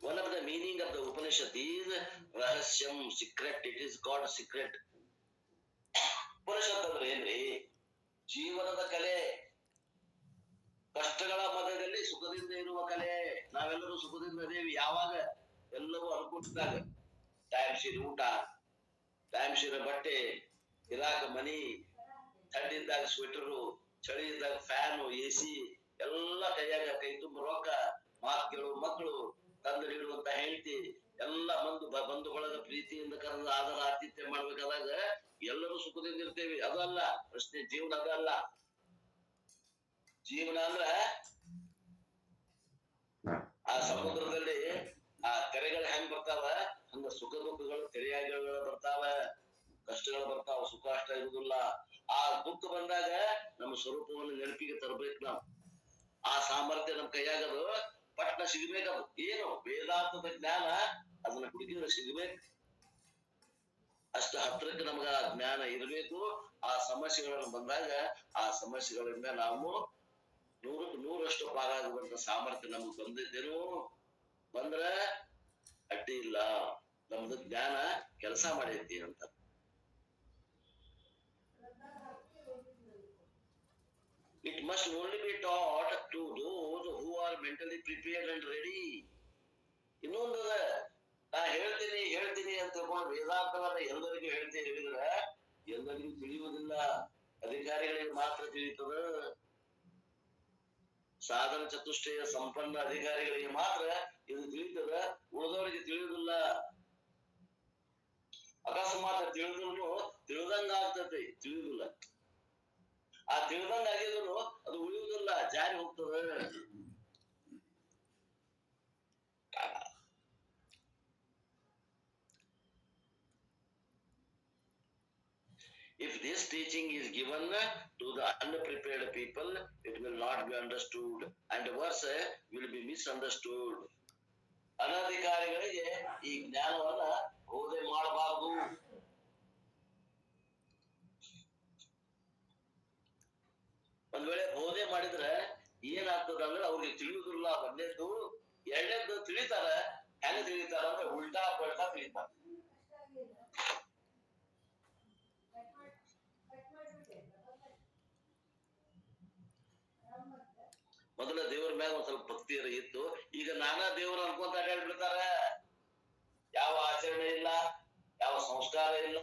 One of the meaning of the Upanishad is rahasyam, secret. It is called secret. Upanishad ಅಂದ್ರೆ ಏನ್ರಿ? ಜೀವನದ ಕಲೆ. ಕಷ್ಟಗಳ ಮಧ್ಯದಲ್ಲಿ ಸುಖದಿಂದ ಇರುವ ಕಲೆ. ನಾವೆಲ್ಲರೂ ಸುಖದಿಂದ ಅದೇವಿ ಯಾವಾಗ? ಎಲ್ಲವೂ ಅನುಕೂಲಿಸಿದಾಗ. ಟೈಮ್ ಸೀರೆ ಊಟ, ಟೈಮ್ ಸೀರೆ ಬಟ್ಟೆ, ಇರಾಕ ಮನಿ, ಥಂಡಿ ಇದ್ದಾಗ ಸ್ವೆಟರು, ಚಳಿ ಇದ್ದಾಗ ಫ್ಯಾನು, AC, ಎಲ್ಲ ಕೈಯಾಗ ಕೈ ತುಂಬ ರೊಕ್ಕ, ಮಾತು ಕೇಳುವ ಮಕ್ಕಳು, ತಂದು ನೀಡುವಂತ ಹೆಂಡತಿ, ಎಲ್ಲ ಬಂಧು ಬಳಗ ಪ್ರೀತಿಯಿಂದ ಕರೆದು ಆದರ ಆತಿಥ್ಯ ಮಾಡ್ಬೇಕಾದಾಗ ಎಲ್ಲರೂ ಸುಖದಿಂದ ಇರ್ತೇವಿ. ಅದಲ್ಲ ಪ್ರಶ್ನೆ. ಜೀವನ ಅದಲ್ಲ. ಜೀವನ ಅಂದ್ರ ಆ ಸಮುದ್ರದಲ್ಲಿ ಆ ತೆರೆಗಳು ಹೆಂಗ್ ಬರ್ತಾವ ಹಂಗ ಸುಖ ದುಃಖಗಳು ತೆರೆಯಾಗಿಗಳು ಬರ್ತಾವ, ಕಷ್ಟಗಳು ಬರ್ತಾವ. ಸುಖ ಅಷ್ಟ ಇರುವುದಿಲ್ಲ. ಆ ದುಃಖ ಬಂದಾಗ ನಮ್ಮ ಸ್ವರೂಪವನ್ನು ನೆನಪಿಗೆ ತರಬೇಕು ನಾವು. ಆ ಸಾಮರ್ಥ್ಯ ನಮ್ಮ ಕೈಯಾಗದು ಪಟ್ನ ಸಿಗಬೇಕದು. ಏನು? ವೇದಾಂತದ ಜ್ಞಾನ ಅದನ್ನ ಹುಡುಕಿದ್ರೆ ಸಿಗಬೇಕು. ಅಷ್ಟು ಹತ್ರಕ್ಕೆ ನಮಗ ಆ ಜ್ಞಾನ ಇರಬೇಕು. ಆ ಸಮಸ್ಯೆಗಳನ್ನು ಬಂದಾಗ ಆ ಸಮಸ್ಯೆಗಳಿಂದ ನಾವು 100% ಪಾರಾಗುವಂತ ಸಾಮರ್ಥ್ಯ ನಮ್ಗೆ ಬಂದಿದ್ದೇನು? ಬಂದ್ರ ಅಡ್ಡಿ ಇಲ್ಲ, ನಮ್ದು ಜ್ಞಾನ ಕೆಲಸ ಮಾಡೈತಿ ಅಂತ. It must only be taught to those who are mentally prepared and ready. ಇನ್ನೊಂದದ, ನಾ ಹೇಳ್ತೀನಿ ಅಂತ ತಿಳ್ಕೊಂಡು ವೇದಾಂತವನ್ನ ಎಲ್ಲರಿಗೂ ಹೇಳಿದ್ರೆ ಎಲ್ಲರಿಗೂ ತಿಳಿಯುವುದಿಲ್ಲ. ಅಧಿಕಾರಿಗಳಿಗೆ ಮಾತ್ರ ತಿಳಿಯುತ್ತದ. ಸಾಧನ ಚತುಷ್ಟಯ ಸಂಪನ್ನ ಅಧಿಕಾರಿಗಳಿಗೆ ಮಾತ್ರ ಇದು ತಿಳಿತದ, ಉಳಿದವರಿಗೆ ತಿಳಿಯುವುದಿಲ್ಲ. ಅಕಸ್ಮಾತ್ ತಿಳಿದ್ರು ತಿಳಿದಂಗ ಆಗ್ತದೆ, ತಿಳಿಯುವುದಿಲ್ಲ. ಆ ತಿಳಿದಂಗ ಆಗಿದ್ರು ಅದು ಉಳಿಯುವುದಿಲ್ಲ, ಜಾರಿ ಹೋಗ್ತದೆ. If this teaching is given to the unprepared people, it will not be understood and worse will be misunderstood. ಅನಧಿಕಾರಿಗಳಿಗೆ ಈ ಜ್ಞಾನವನ್ನ ಬೋಧನೆ ಮಾಡಬಾರದು. ಒಂದ್ ವೇಳೆ ಬೋಧನೆ ಮಾಡಿದ್ರೆ ಏನಾಗ್ತದ ಅಂದ್ರೆ ಅವ್ರಿಗೆ ತಿಳಿಯುವುದಿಲ್ಲ. ಒಂದೇದ್ದು, ಎರಡನೇದ್ದು ತಿಳಿತಾರ. ಹೆಂಗ ತಿಳಿತಾರ ಅಂದ್ರೆ ಉಲ್ಟಾ ಪಲ್ಟಾ ತಿಳಿತಾರ. ಮೊದಲ ದೇವರ ಮ್ಯಾಗ ಒಂದ್ ಸ್ವಲ್ಪ ಭಕ್ತಿ ಇತ್ತು. ಈಗ ನಾನಾ ದೇವರು ಅನ್ಕೊಂತ ಅಡ್ಡಾಡ್ಬಿಡ್ತಾರ. ಯಾವ ಆಚರಣೆ ಇಲ್ಲ, ಯಾವ ಸಂಸ್ಕಾರ ಇಲ್ಲ,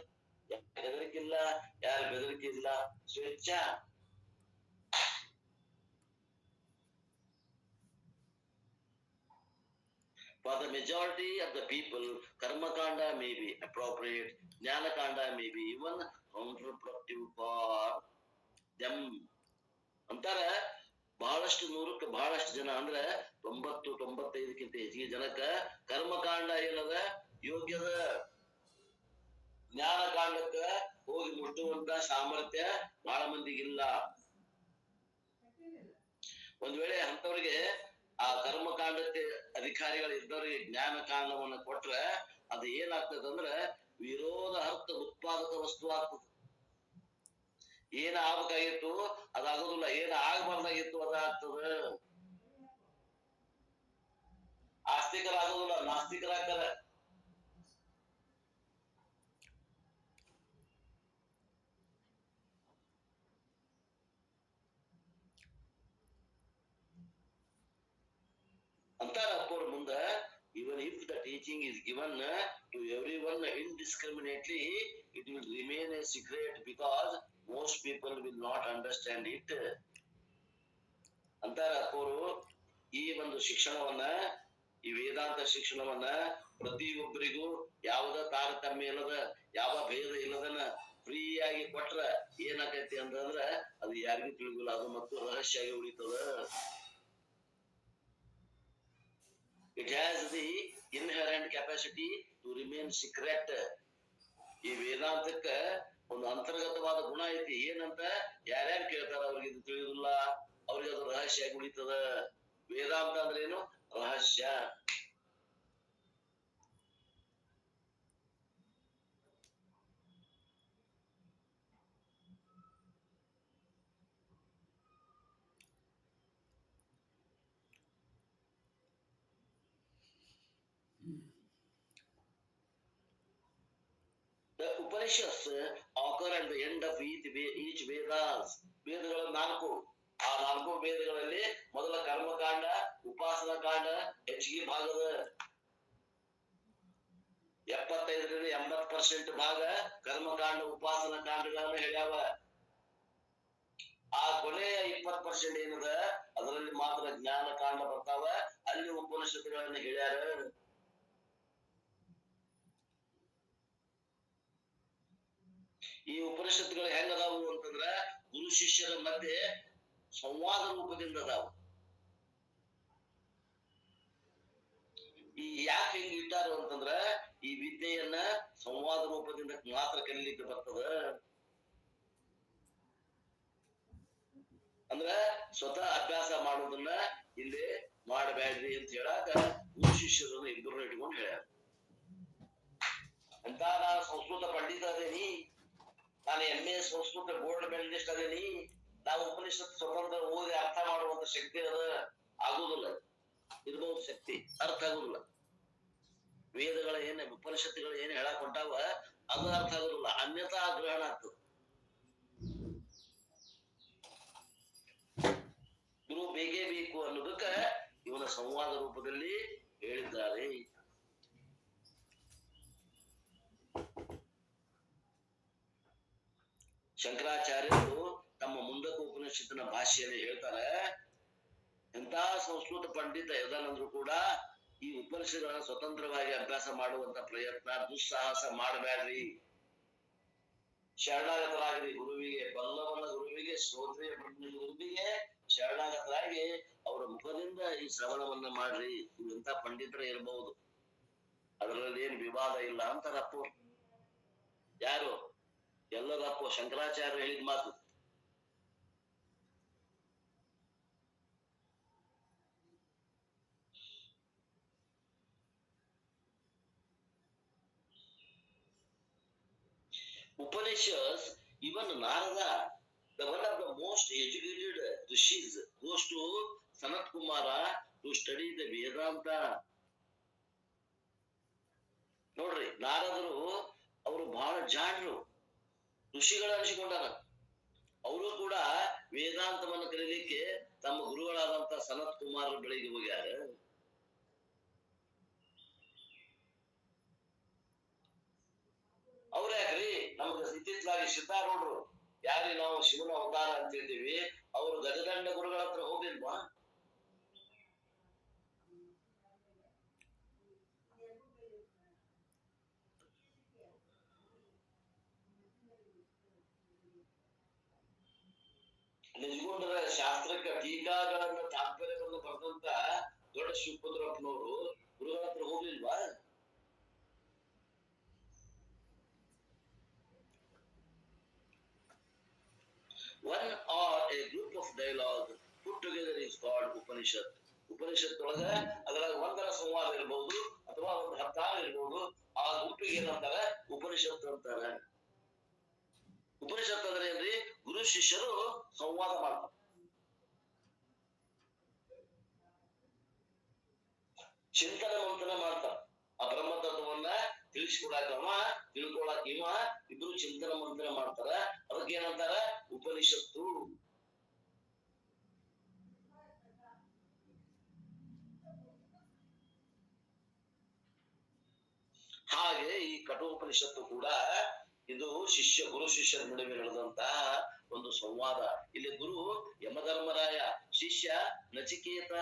ಹೆದರಿಕೆ ಇಲ್ಲ, ಯಾರ ಬೆದರಿಕೆ ಇಲ್ಲ, ಸ್ವೇಚ್ಛ. For the majority of the people, karma kanda may be appropriate, jnana kanda may be even counterproductive for them. ಅಂತಾರ ಬಹಳಷ್ಟು ನೂರಕ್ಕೆ ಬಹಳಷ್ಟು ಜನ ಅಂದ್ರೆ 90-95ಕ್ಕಿಂತ ಹೆಚ್ಚಿಗೆ ಜನಕ್ಕ ಕರ್ಮಕಾಂಡ ಏನದ ಯೋಗ್ಯದ. ಜ್ಞಾನ ಕಾಂಡಕ್ಕ ಹೋಗಿ ಮುಟ್ಟುವಂತ ಸಾಮರ್ಥ್ಯ ಬಹಳ ಮಂದಿಗಿಲ್ಲ. ಒಂದ್ ವೇಳೆ ಅಂತವ್ರಿಗೆ ಆ ಕರ್ಮಕಾಂಡಕ್ಕೆ ಅಧಿಕಾರಿಗಳು ಇದ್ದವರಿಗೆ ಜ್ಞಾನ ಕಾಂಡವನ್ನ ಕೊಟ್ರೆ ಅದು ಏನಾಗ್ತದಂದ್ರೆ ವಿರೋಧ ಅರ್ಥ ಉತ್ಪಾದಕ ವಸ್ತು ಆಗ್ತದೆ. ಏನ ಆಗ್ಬೇಕಾಗಿತ್ತು ಅದಾಗೋದಿಲ್ಲ, ಏನ ಆಗ್ಬಾರ್ದಾಗಿತ್ತು ಅದಾಗ್ತದ. ಆಸ್ತಿಕರಾಗೋದಿಲ್ಲ, ನಾಸ್ತಿಕರಾಗ್ತಾರೆ. ಅಂತಾರ ಅಪ್ಪವ್ರ ಮುಂದ, even if the teaching is given to everyone indiscriminately, it will remain a secret because most people will not understand it. ಅಂತಾರ ಅಪ್ಪವರು, ಈ ಒಂದು ಶಿಕ್ಷಣವನ್ನ, ಈ ವೇದಾಂತ ಶಿಕ್ಷಣವನ್ನ ಪ್ರತಿಯೊಬ್ಬರಿಗೂ ಯಾವುದ ತಾರತಮ್ಯ ಇಲ್ಲದ, ಯಾವ ಭೇದ ಇಲ್ಲದನ್ನ ಫ್ರೀಯಾಗಿ ಕೊಟ್ರ ಏನಾಗೈತಿ ಅಂತಂದ್ರ ಅದು ಯಾರಿಗೂ ತಿಳಿದಿಲ್ಲ, ಅದು ಮತ್ತು ರಹಸ್ಯ ಆಗಿ ಉಳಿತದ. It has the inherent capacity to remain secret. ಈ ವೇದಾಂತಕ್ಕ ಒಂದು ಅಂತರ್ಗತವಾದ ಗುಣ ಐತಿ. ಏನಂತ ಯಾರ್ಯಾರು ಕೇಳ್ತಾರ ಅವ್ರಿಗೆ ಇದು ತಿಳಿಯುದಿಲ್ಲ, ಅವ್ರಿಗೆ ಅದು ರಹಸ್ಯ ಆಗಿ ಉಳಿತದ. ವೇದಾಂತ ಅಂದ್ರೆ ಏನು? ರಹಸ್ಯ. The Upanishads occur at the end of each Vedas. ವೇದಗಳ 4. ಆ 4 ವೇದಗಳಲ್ಲಿ ಮೊದಲ ಕರ್ಮಕಾಂಡ, ಉಪಾಸನಾ ಕಾಂಡ ಹೆಚ್ಚಿಗೆ ಭಾಗದ 75-80% ಭಾಗ ಕರ್ಮಕಾಂಡ, ಉಪಾಸನಾ ಕಾಂಡಗಳನ್ನ ಹೇಳ್ಯಾವ. ಆ ಕೊನೆಯ 20% ಏನದ ಅದರಲ್ಲಿ ಮಾತ್ರ ಜ್ಞಾನ ಕಾಂಡ ಬರ್ತಾವ. ಅಲ್ಲಿ ಉಪನಿಷತ್ತುಗಳನ್ನ ಹೇಳ್ಯಾರ. ಈ ಉಪನಿಷತ್ತುಗಳು ಹೆಂಗದಾವು ಅಂತಂದ್ರ ಗುರು ಶಿಷ್ಯರ ಮಧ್ಯೆ ಸಂವಾದ ರೂಪದಿಂದ ಅದಾವ. ಈ ಯಾಕೆ ಹಿಂಗ ಇಟ್ಟಾರು ಅಂತಂದ್ರ ಈ ವಿದ್ಯೆಯನ್ನ ಸಂವಾದ ರೂಪದಿಂದ ಮಾತ್ರ ಕಲಿಲಿಕ್ಕೆ ಬರ್ತದ. ಅಂದ್ರ ಸ್ವತಃ ಅಭ್ಯಾಸ ಮಾಡೋದನ್ನ ಇಲ್ಲಿ ಮಾಡಬೇಡ್ರಿ ಅಂತ ಹೇಳಾಕ ಗುರು ಶಿಷ್ಯರನ್ನು ಇಬ್ಬರನ್ನ ಇಟ್ಕೊಂಡು ಹೇಳ್ಯಾರ. ಅಂತ ನಾನು ಸಂಸ್ಕೃತ ಪಂಡಿತ ಅದೇನಿ, ನಾನು MA ಸಂಸ್ಕೃತ ಗೋಲ್ಡ್ ಮೆಡಲಿಸ್ಟ್ ಅದೇನಿ, ನಾವು ಉಪನಿಷತ್ ಸ್ವತಂತ್ರ ಓದಿ ಅರ್ಥ ಮಾಡುವಂತ ಶಕ್ತಿ ಅದ, ಆಗುದಿಲ್ಲ. ಇರ್ಬಹುದು ಶಕ್ತಿ, ಅರ್ಥ ಆಗುದಿಲ್ಲ. ವೇದಗಳ ಏನ್ ಉಪನಿಷತ್ತುಗಳು ಏನ್ ಹೇಳಕ್ ಹೊಂಟಾವ ಅದು ಅರ್ಥ ಆಗುದಿಲ್ಲ, ಅನ್ಯತಾ ಗ್ರಹಣ ಆಗ್ತದೆ. ಗುರು ಬೇಕೇ ಬೇಕು ಅನ್ನೋದಕ್ಕ ಇವನ ಸಂವಾದ ರೂಪದಲ್ಲಿ ಹೇಳಿದ್ದಾರೆ. ಶಂಕರಾಚಾರ್ಯರು ತಮ್ಮ ಮುಂದಕ ಉಪನಿಷತ್ತಿನ ಭಾಷೆಯಲ್ಲಿ ಹೇಳ್ತಾರೆ, ಎಂತ ಸಂಸ್ಕೃತ ಪಂಡಿತ ಎದನಂದ್ರು ಕೂಡ ಈ ಉಪನಿಷತ್ತುಗಳನ್ನ ಸ್ವತಂತ್ರವಾಗಿ ಅಭ್ಯಾಸ ಮಾಡುವಂತ ಪ್ರಯತ್ನ, ದುಸ್ಸಾಹಸ ಮಾಡಬೇಡ್ರಿ. ಶರಣಾಗತರಾಗ್ರಿ ಗುರುವಿಗೆ, ಬಲ್ಲವನ ಗುರುವಿಗೆ, ಶ್ರೋತ್ರಿಯ ಗುರುವಿಗೆ ಶರಣಾಗತರಾಗಿ ಅವರ ಮುಖದಿಂದ ಈ ಶ್ರವಣವನ್ನ ಮಾಡ್ರಿ. ಇಂಥ ಪಂಡಿತರೇ ಇರಬಹುದು, ಅದರಲ್ಲಿ ಏನ್ ವಿವಾದ ಇಲ್ಲ ಅಂತಾರಪ್ಪ. ಯಾರು? ಎಲ್ಲದಪ್ಪ ಶಂಕರಾಚಾರ್ಯ ಹೇಳಿದ ಮಾತು. Upanishads, even Narada, the one of the most educated rishis, goes to Sanat Kumara to study the Vedanta. ನೋಡ್ರಿ, ನಾರದರು ಅವರು ಬಹಳ ಜಾಣರು, ಋಷಿಗಳು ಅನಿಸಿಕೊಂಡಾರ. ಅವರು ಕೂಡ ವೇದಾಂತವನ್ನು ಕಲಿಲಿಕ್ಕೆ ತಮ್ಮ ಗುರುಗಳಾದಂತ ಸನತ್ ಕುಮಾರ್ ಬಳಿಗೆ ಹೋಗ್ಯಾರ. ಅವ್ರ ಯಾಕ್ರಿ ನಮ್ಗೆ ಇತ್ತಿತ್ತಲಾಗಿ ಸಿದ್ಧಾರೂಢರು, ಯಾರಿಗೆ ನಾವು ಶಿವನ ಅವತಾರ ಅಂತ ಹೇಳ್ತೀವಿ, ಅವರು ಗಜದಂಡ ಗುರುಗಳ ಹತ್ರ ಹೋಗಿಲ್ವಾ? ನಿಜಗುಂಡರ ಶಾಸ್ತ್ರಕ್ಕೆ ಟೀಕಾಗಳನ್ನ ತಾತ್ಪರ್ಯವನ್ನು ಬರೆದಂತ ದೊಡ್ಡ ಶಿವಪುತ್ರಪ್ಪನವರು ಗುರುಗಳ ಹತ್ರ ಹೋಗ್ಲಿಲ್ವಾ? One or a group of dialogue put together is called Upanishad. Upanishad ಒಳಗ ಅದ್ರಾಗ ಒಂದರ ಸಂವಾದ ಇರಬಹುದು ಅಥವಾ ಒಂದು ಹತ್ತಾರು ಇರಬಹುದು. ಆ ಗುಂಪಿಗೆ ಏನಂತಾರ? ಉಪನಿಷತ್ ಅಂತಾರ. ಉಪನಿಷತ್ ಅಂದ್ರೆ ಏನ್ರಿ? ಗುರು ಶಿಷ್ಯರು ಸಂವಾದ ಮಾಡ್ತಾರೆ. ಚಿಂತನೆ ಮಂಥನ ಮಾಡ್ತಾರ. ಆ ಬ್ರಹ್ಮ ತತ್ವವನ್ನ ತಿಳಿಸ್ಕೊಡಾಕ ತಿಳ್ಕೊಳಕ್ ಇಬ್ರು ಚಿಂತನ ಮಂಥನ ಮಾಡ್ತಾರ. ಅದಕ್ಕೆ ಏನಂತಾರ? ಉಪನಿಷತ್ತು. ಹಾಗೆ ಈ ಕಠೋಪನಿಷತ್ತು ಕೂಡ ಇದು ಗುರು ಶಿಷ್ಯರ ನಡುವೆ ನಡೆದಂತಹ ಒಂದು ಸಂವಾದ. ಇಲ್ಲಿ ಗುರು ಯಮಧರ್ಮರಾಯ, ಶಿಷ್ಯ ನಚಿಕೇತ.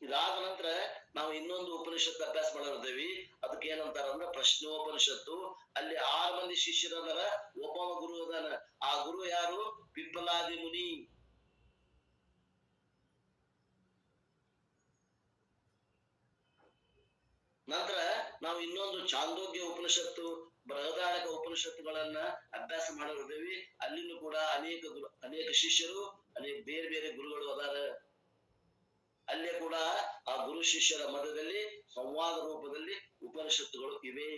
ಇದಾದ ನಂತರ ನಾವು ಇನ್ನೊಂದು ಉಪನಿಷತ್ತು ಅಭ್ಯಾಸ ಮಾಡಿರ್ತೀವಿ. ಅದಕ್ಕೆ ಏನಂತಾರ ಅಂದ್ರೆ ಪ್ರಶ್ನೋಪನಿಷತ್ತು. ಅಲ್ಲಿ 6 ಮಂದಿ ಶಿಷ್ಯರದಾರ, ಒಬ್ಬ ಗುರು ಅದಾನ. ಆ ಗುರು ಯಾರು? ಪಿಪ್ಪಲಾದಿ ಮುನಿ. ನಂತರ ನಾವು ಇನ್ನೊಂದು ಚಾಂದೋಗ್ಯ ಉಪನಿಷತ್ತು, ಬೃಹದಾರಕ ಉಪನಿಷತ್ತುಗಳನ್ನ ಅಭ್ಯಾಸ ಮಾಡಿರ್ತೀವಿ. ಅಲ್ಲಿನೂ ಕೂಡ ಅನೇಕ ಶಿಷ್ಯರು, ಅನೇಕ ಬೇರೆ ಬೇರೆ ಗುರುಗಳು ಅದಾರ. ಅಲ್ಲೇ ಕೂಡ ಆ ಗುರು ಶಿಷ್ಯರ ಮಧ್ಯದಲ್ಲಿ ಸಂವಾದ ರೂಪದಲ್ಲಿ ಉಪನಿಷತ್ತುಗಳು ಇವೆ.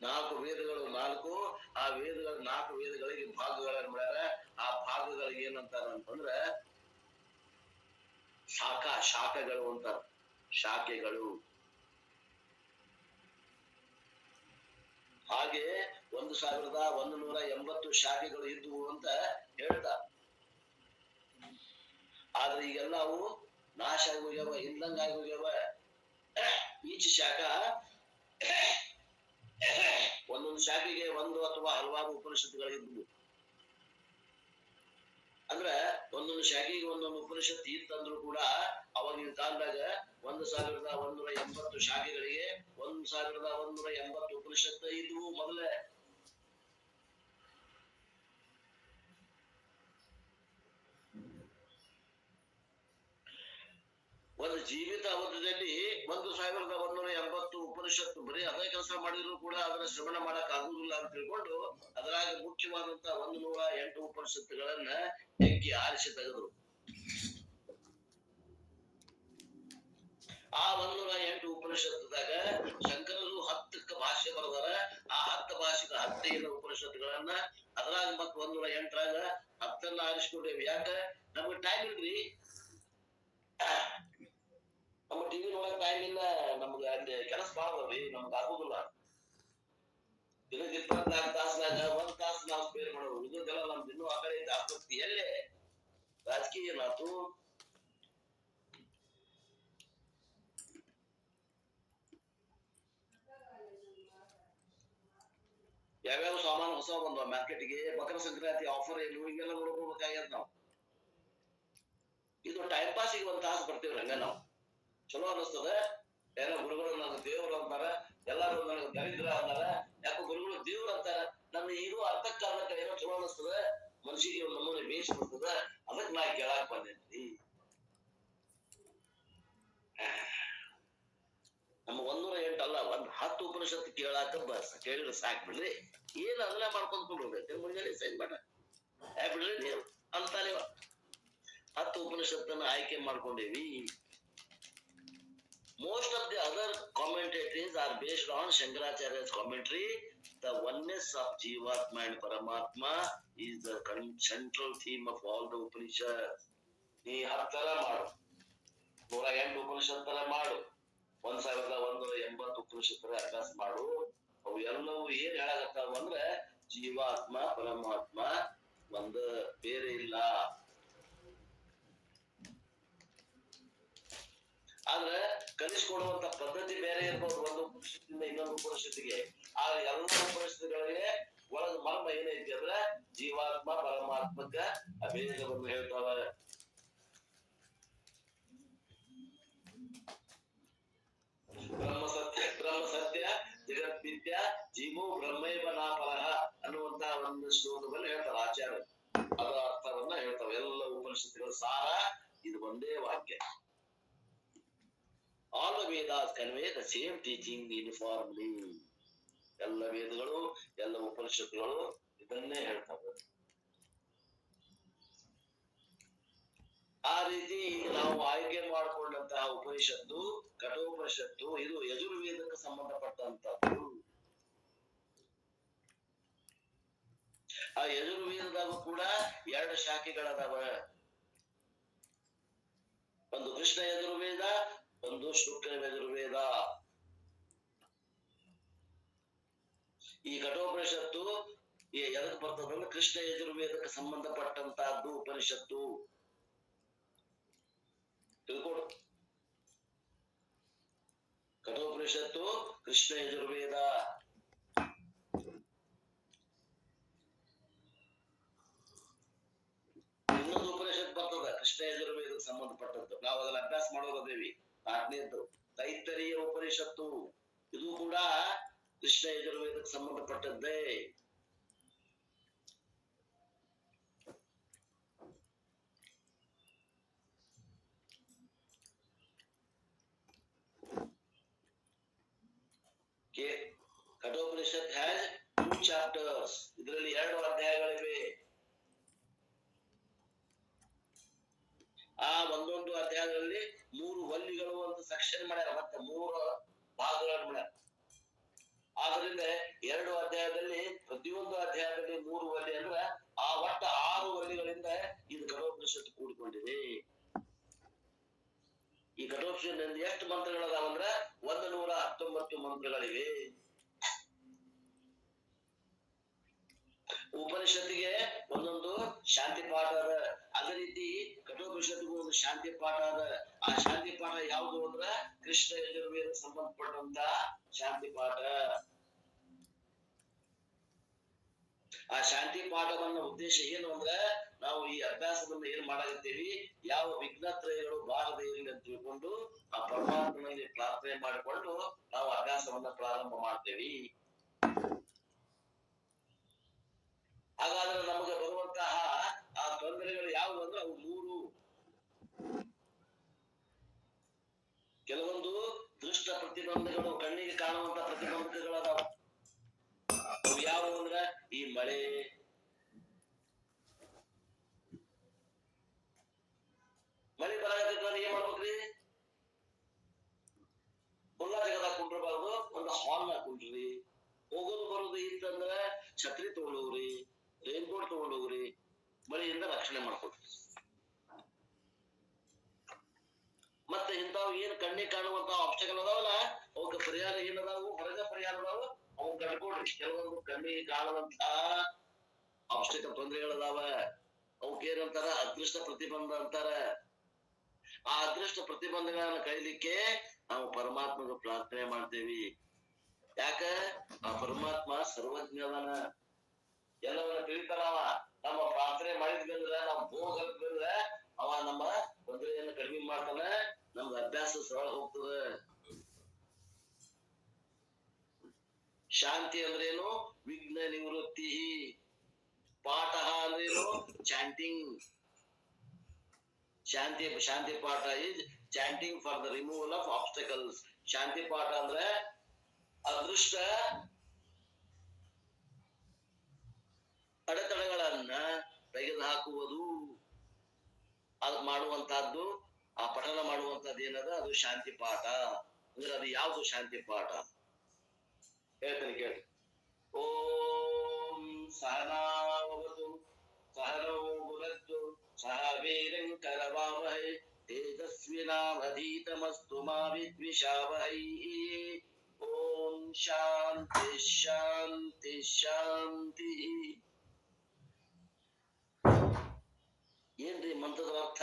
ನಾಲ್ಕು ವೇದಗಳು, ಆ ವೇದಗಳ 4 ವೇದಗಳಿಗೆ ಭಾಗಗಳನ್ನು ಮಾಡ್ಯಾರ. ಆ ಭಾಗಗಳಿಗೆ ಏನಂತಾರ ಅಂತಂದ್ರ ಶಾಖೆಗಳು ಅಂತಾರ. ಶಾಖೆಗಳು. ಹಾಗೆ 1180 ಶಾಖೆಗಳು ಇದ್ವು ಅಂತ ಹೇಳ್ತಾರ. ಆದ್ರೆ ಈಗೆಲ್ಲ ಅವು ನಾಶ ಆಗಿ ಹೋಗ್ಯಾವ, ಇಲ್ಲಂಗಾಗಿ ಹೋಗ್ಯಾವ. ಈಚ್ ಶಾಖ ಒಂದೊಂದು ಶಾಖೆಗೆ ಒಂದು ಅಥವಾ ಹಲವಾರು ಉಪನಿಷತ್ತುಗಳಿದ್ವು. ಅಂದ್ರ ಒಂದೊಂದು ಶಾಖೆಗೆ ಒಂದೊಂದು ಉಪನಿಷತ್ತು ಇತ್ತಂದ್ರು ಕೂಡ ಅವಾಗಿನ ಕಾಲದಾಗ 1180 ಶಾಖೆಗಳಿಗೆ 1180 ಉಪನಿಷತ್ತು ಇದ್ವು ಮೊದಲೇ. ಒಂದು ಜೀವಿತ ಅವಧಿಯಲ್ಲಿ 1180 ಉಪನಿಷತ್ತು ಬರೀ ಅದೇ ಕೆಲಸ ಮಾಡಿದ್ರು ಕೂಡ ಅದರ ಶ್ರವಣ ಮಾಡಕ್ ಆಗುದಿಲ್ಲ ಅಂತ ತಿಳ್ಕೊಂಡು ಅದರಾಗ ಮುಖ್ಯವಾದಂತ 108 ಉಪನಿಷತ್ತುಗಳನ್ನ ಬೆಂಕಿ ಆರಿಸಿ ತೆಗೆದ್ರು. ಆ 108 ಉಪನಿಷತ್ತದಾಗ ಶಂಕರರು 10 ಭಾಷೆ ಬರೆದಾರ. ಆ 10 ಭಾಷೆಗೆ 15 ಉಪನಿಷತ್ತುಗಳನ್ನ ಅದ್ರಾಗ ಮತ್ 108ರಾಗ 10 ಆರಿಸ್ಕೊಂಡೇವಿ. ಯಾಕ? ನಮ್ಗೆ ಟೈಮ್ ಇಲ್ರಿ. ನಮ್ಮ ಟಿವಿ ನೋಡಕ್ ಟೈಮ್ ಇಲ್ಲ. ನಮ್ಗ ಅಲ್ಲಿ ಕೆಲಸ ಮಾಡ್ರಿ, ನಮ್ಗೆ ಆಗುದಿಲ್ಲ. ದಿನಕ್ಕೆ 24 ತಾಸ್ನಾಗ 1 ತಾಸು ನಾವು ಸ್ಪೇರ್ ಮಾಡೋದು. ಉಳಿದೆಲ್ಲ ನಮ್ದು ಇನ್ನೂ ಆ ಕಡೆ ಆಸಕ್ತಿ ಎಲ್ಲೇ ರಾಜಕೀಯ ಮಾತು. ಯಾವ್ಯಾವ ಸಾಮಾನು ಹೊಸ ಬಂದ್ವ ಮಾರ್ಕೆಟ್ಗೆ, ಮಕರ ಸಂಕ್ರಾಂತಿ ಆಫರ್ ಏನು, ಹಿಂಗೆಲ್ಲ ನೋಡ್ಕೋಬೇಕಾಗ್ಯದ ನಾವು. ಇದು ಟೈಮ್ ಪಾಸಿಗೆ 1 ತಾಸು ಬರ್ತೀವ್ರಿ. ಹಂಗ ನಾವು ಚಲೋ ಅನಿಸ್ತದ. ಏನೋ ಗುರುಗಳು ನನ್ನ ದೇವರು ಅಂತಾರ, ಎಲ್ಲಾರು ನನಗೆ ದರಿದ್ರ ಅಂದಾರ. ಯಾಕೋ ಗುರುಗಳು ದೇವ್ರ ಅಂತಾರ. ನನ್ನ ಇದು ಅರ್ಥಕ್ಕಾಗತ್ತ ಏನೋ ಚಲೋ ಅನಿಸ್ತದ, ಮನುಷ್ಯಗೆ ಒಂದು ನಮೂನೆ ಬೇಸ್ ಬರ್ತದ, ಅದಕ್ಕೆ ನಾ ಕೇಳಾಕ್ ಬಂದೇನ್ರಿ. ನಮ್ಮ 108 ಅಲ್ಲ, 10 ಉಪನಿಷತ್ತು ಕೇಳಾಕ ಕೇಳಿದ್ರೆ ಸಾಕ್ ಬಿಡ್ರಿ. ಏನ್ ಅದನ್ನ ಮಾಡ್ಕೊಂಡ್ ಬಿಡ್ರಿ, ಮುಂಜಾನೆ ಸೈನ್ ಮಾಡ ಬಿಡ್ರಿ ನೀವು ಅಂತ. ನೀವು 10 ಉಪನಿಷತ್ತನ್ನ ಆಯ್ಕೆ ಮಾಡ್ಕೊಂಡೇವಿ. Most of the other commentaries are based on Shankaracharya's commentary. The oneness of Jivatma and Paramatma is the central theme of all the Upanishads. ನೀ 10 ಮಾಡು, 108 ಉಪನಿಷತ್ತರ ಮಾಡು, 1180 ಉಪನಿಷತ್ತರ ಅಭ್ಯಾಸ ಮಾಡು. ಅವು ಎಲ್ಲವೂ ಏನ್ ಹೇಳಾಗತ್ತಾವ ಅಂದ್ರೆ ಜೀವಾತ್ಮ ಪರಮಾತ್ಮ ಒಂದು ಬೇರೆ ಇಲ್ಲ. ಆದ್ರೆ ಕಲಿಸ್ಕೊಡುವಂತ ಪದ್ಧತಿ ಬೇರೆ ಇರ್ಬೋದು ಒಂದು ಉಪನಿಷತ್ತಿಂದ ಇನ್ನೊಂದು ಉಪನಿಷತ್ತಿಗೆ. ಆ ಎಲ್ಲ ಉಪನಿಷತ್ತುಗಳಿಗೆ ಒಳಗ ಮರ್ಮ ಏನೈತಿ ಅಂದ್ರೆ ಜೀವಾತ್ಮ ಪರಮಾತ್ಮಕ ಅಭೇದವನ್ನು ಹೇಳ್ತಾವ. ಬ್ರಹ್ಮ ಸತ್ಯ ಜಗತ್ ಮಿಥ್ಯ ಜೀವೋ ಬ್ರಹ್ಮೈವ ನಾಪರಃ ಅನ್ನುವಂತ ಒಂದು ಶ್ಲೋಕವನ್ನು ಹೇಳ್ತಾರೆ ಆಚಾರ್ಯ. ಅದರ ಅರ್ಥವನ್ನ ಹೇಳ್ತಾವ ಎಲ್ಲ ಉಪನಿಷತ್ತುಗಳ ಸಾರ ಇದು ಒಂದೇ ವಾಕ್ಯ. All the Vedas convey the same teaching uniformly. ಎಲ್ಲ ವೇದಗಳು ಎಲ್ಲ ಉಪನಿಷತ್ತುಗಳು ಇದನ್ನೇ ಹೇಳ್ತವೆ. ಆ ರೀತಿ ನಾವು ಆಯ್ಕೆ ಮಾಡಿಕೊಂಡಂತಹ ಉಪನಿಷತ್ತು ಕಠೋಪನಿಷತ್ತು ಇದು ಯಜುರ್ವೇದಕ್ಕೆ ಸಂಬಂಧಪಟ್ಟಂತದ್ದು. ಆ ಯಜುರ್ವೇದದಾಗ ಕೂಡ 2 ಶಾಖೆಗಳದಾವ. ಒಂದು ಕೃಷ್ಣ ಯಜುರ್ವೇದ, ಒಂದು ಶುಕ್ಲ ಯಜುರ್ವೇದ. ಈ ಕಠೋಪನಿಷತ್ತು ಎದಕ್ ಬರ್ತದಂದ್ರೆ ಕೃಷ್ಣ ಯಜುರ್ವೇದಕ್ಕೆ ಸಂಬಂಧಪಟ್ಟಂತಹದ್ದು ಉಪನಿಷತ್ತು. ತಿಳ್ಕೊಡು, ಕಠೋಪನಿಷತ್ತು ಕೃಷ್ಣ ಯಜುರ್ವೇದ. ಇನ್ನೊಂದು ಉಪನಿಷತ್ ಬರ್ತದ ಕೃಷ್ಣ ಯಜುರ್ವೇದಕ್ಕೆ ಸಂಬಂಧಪಟ್ಟದ್ದು, ನಾವು ಅದನ್ನ ಅಭ್ಯಾಸ ಮಾಡೋದೇವಿ. 4ನೇದ್ದು ತೈತ್ತರೀಯ ಉಪನಿಷತ್ತು, ಇದು ಕೂಡ ಕೃಷ್ಣ ಯಜುರ್ವೇದಕ್ಕೆ ಸಂಬಂಧಪಟ್ಟದ್ದೇ. Kathopanishad has 2 chapters. ಇದರಲ್ಲಿ 2 ಅಧ್ಯಾಯಗಳಿವೆ. ಆ ಒಂದೊಂದು ಅಧ್ಯಾಯದಲ್ಲಿ 3 ವಲ್ಲಿಗಳು ಅಂತ ಸೆಕ್ಷನ್ ಮಾಡ್ಯಾರ, ಮತ್ತೆ 3 ಭಾಗಗಳನ್ನು ಮಾಡ್ಯಾರ. ಆದ್ರಿಂದ 2 ಅಧ್ಯಾಯದಲ್ಲಿ ಪ್ರತಿಯೊಂದು ಅಧ್ಯಾಯದಲ್ಲಿ 3 ವಲ್ಲಿ ಅಂದ್ರೆ ಆ ಒಟ್ಟ 6 ವಲ್ಲಿಗಳಿಂದ ಇದು ಕಠೋಪನಿಷತ್ತು ಕೂಡಿಕೊಂಡಿದೆ. ಈ ಕಠೋಪನಿಷತ್ತಿನಲ್ಲಿ ಎಷ್ಟು ಮಂತ್ರಗಳದಾವಂದ್ರ 119 ಮಂತ್ರಗಳಿವೆ. ಉಪನಿಷತ್ತಿಗೆ ಒಂದೊಂದು ಶಾಂತಿ ಪಾಠ ಅದ. ಅದೇ ರೀತಿ ಕಠೋಪನಿಷತ್ತಿಗೂ ಒಂದು ಶಾಂತಿ ಪಾಠ ಅದ. ಆ ಶಾಂತಿ ಪಾಠ ಯಾವುದು ಅಂದ್ರ ಕೃಷ್ಣ ಯಜುರ್ವೇದಕ್ಕೆ ಸಂಬಂಧಪಟ್ಟಂತ ಶಾಂತಿ ಪಾಠ. ಆ ಶಾಂತಿ ಪಾಠವನ್ನ ಉದ್ದೇಶ ಏನು ಅಂದ್ರ ನಾವು ಈ ಅಭ್ಯಾಸವನ್ನ ಏನ್ ಮಾಡಾಕತ್ತೀವಿ, ಯಾವ ವಿಘ್ನತ್ರಯಗಳು ಬಾರದೆ ಇರಲಿ ಅಂತ ತಿಳ್ಕೊಂಡು ಆ ಪರಮಾತ್ಮನಲ್ಲಿ ಪ್ರಾರ್ಥನೆ ಮಾಡಿಕೊಂಡು ನಾವು ಅಭ್ಯಾಸವನ್ನ ಪ್ರಾರಂಭ ಮಾಡ್ತೇವಿ. ಹಾಗಾದ್ರೆ ನಮಗೆ ಬರುವಂತಹ ಆ ತೊಂದರೆಗಳು ಯಾವುವು ಅಂದ್ರೆ ಅವು 3. ಕೆಲವೊಂದು ದೃಷ್ಟ ಪ್ರತಿಬಂಧಗಳು, ಕಣ್ಣಿಗೆ ಕಾಣುವಂತ ಪ್ರತಿಬಂಧಕಗಳದಾವ. ಅವು ಯಾವುವು ಅಂದ್ರ ಈ ಮಳೆ, ಬರಾಕತ್ತಂದ್ರೆ ಏನ್ ಮಾಡ್ಬೇಕ್ರಿ? ಹುಲ್ಲಾ ಜಗದಾಗ ಕುಂಡ್ರಬಾರ್ದು, ಒಂದು ಹಾಲ್ ಕುಂಡ್ರಿ. ಹೋಗೋದು ಬರೋದು ಇತ್ತಂದ್ರ ಛತ್ರಿ ತಗೊಂಡೋಗ್ರಿ, ರೈನ್ಕೋಟ್ ತಗೊಂಡೋಗ್ರಿ, ಮಳೆಯಿಂದ ರಕ್ಷಣೆ ಮಾಡ್ಕೊಡ್ರಿ. ಮತ್ತೆ ಇಂಥವು ಏನ್ ಕಣ್ಣಿಗೆ ಕಾಣುವಂತ ಆಬ್ಸ್ಟಕಲ್ ಅದಾವಲ್ಲ ಅವಕ್ಕೆ ಪರಿಹಾರ ಏನದಾವು, ಹೊರಗ ಪರಿಹಾರ ಅದಾವು, ಅವ್ ಕಟ್ಕೊಡ್ರಿ. ಕೆಲವೊಂದು ಕಣ್ಣಿಗೆ ಕಾಣುವಂತ ಆಬ್ಸ್ಟಕಲ್ ತೊಂದರೆಗಳದಾವ, ಅವಕ್ಕೆ ಏನಂತಾರ ಅದೃಷ್ಟ ಪ್ರತಿಬಂಧ ಅಂತಾರ. ಆ ಅದೃಷ್ಟ ಪ್ರತಿಬಂಧಗಳನ್ನ ಕೈಲಿಕ್ಕೆ ನಾವು ಪರಮಾತ್ಮಗ ಪ್ರಾರ್ಥನೆ ಮಾಡ್ತೇವಿ. ಯಾಕ? ಆ ಪರಮಾತ್ಮ ಸರ್ವಜ್ಞವನ, ಎಲ್ಲವನ್ನ ತಿಳಿತಾನವ. ನಮ್ಮ ಪ್ರಾರ್ಥನೆ ಮಾಡಿದ್ವಿ ಅಂದ್ರ, ನಾವು ಭೋಗ ಅಂದ್ರೆ ಅವ ನಮ್ಮ ತೊಂದರೆಯನ್ನು ಕಡಿಮೆ ಮಾಡ್ತಾನ, ನಮ್ದು ಅಭ್ಯಾಸ ಸರಳ ಹೋಗ್ತದ. ಶಾಂತಿ ಅಂದ್ರೇನು? ವಿಘ್ನ ನಿವೃತ್ತಿ. ಪಾಠ ಅಂದ್ರೇನು? Chanting. Shanti Path is chanting for the removal of obstacles. ಶಾಂತಿ ಪಾಠ ಅಂದ್ರೆ ಅದೃಷ್ಟ ಅಡೆತಡೆಗಳನ್ನ ತೆಗೆದುಹಾಕುವುದು. ಅದು ಮಾಡುವಂತಹದ್ದು, ಆ ಪಠನ ಮಾಡುವಂತದ್ದು ಏನದ, ಅದು ಶಾಂತಿ ಪಾಠ. ಅಂದ್ರೆ ಅದು ಯಾವುದು ಶಾಂತಿ ಪಾಠ ಹೇಳ್ತೀನಿ ಕೇಳಿ. ಓಂ ಸಹನಾವತು ಸಹನೋ ಭುನಕ್ತು ಸಹ ವೀರ್ಯಂ ಕರವಾವಹೈ ತೇಜಸ್ವಿನಾವಧೀತಮಸ್ತು ಮಾ ವಿದ್ವಿಷಾವಹೈ. ಓಂ ಶಾಂತಿ ಶಾಂತಿ ಶಾಂತಿ. ಏನ್ರಿ ಮಂತ್ರದ ಅರ್ಥ?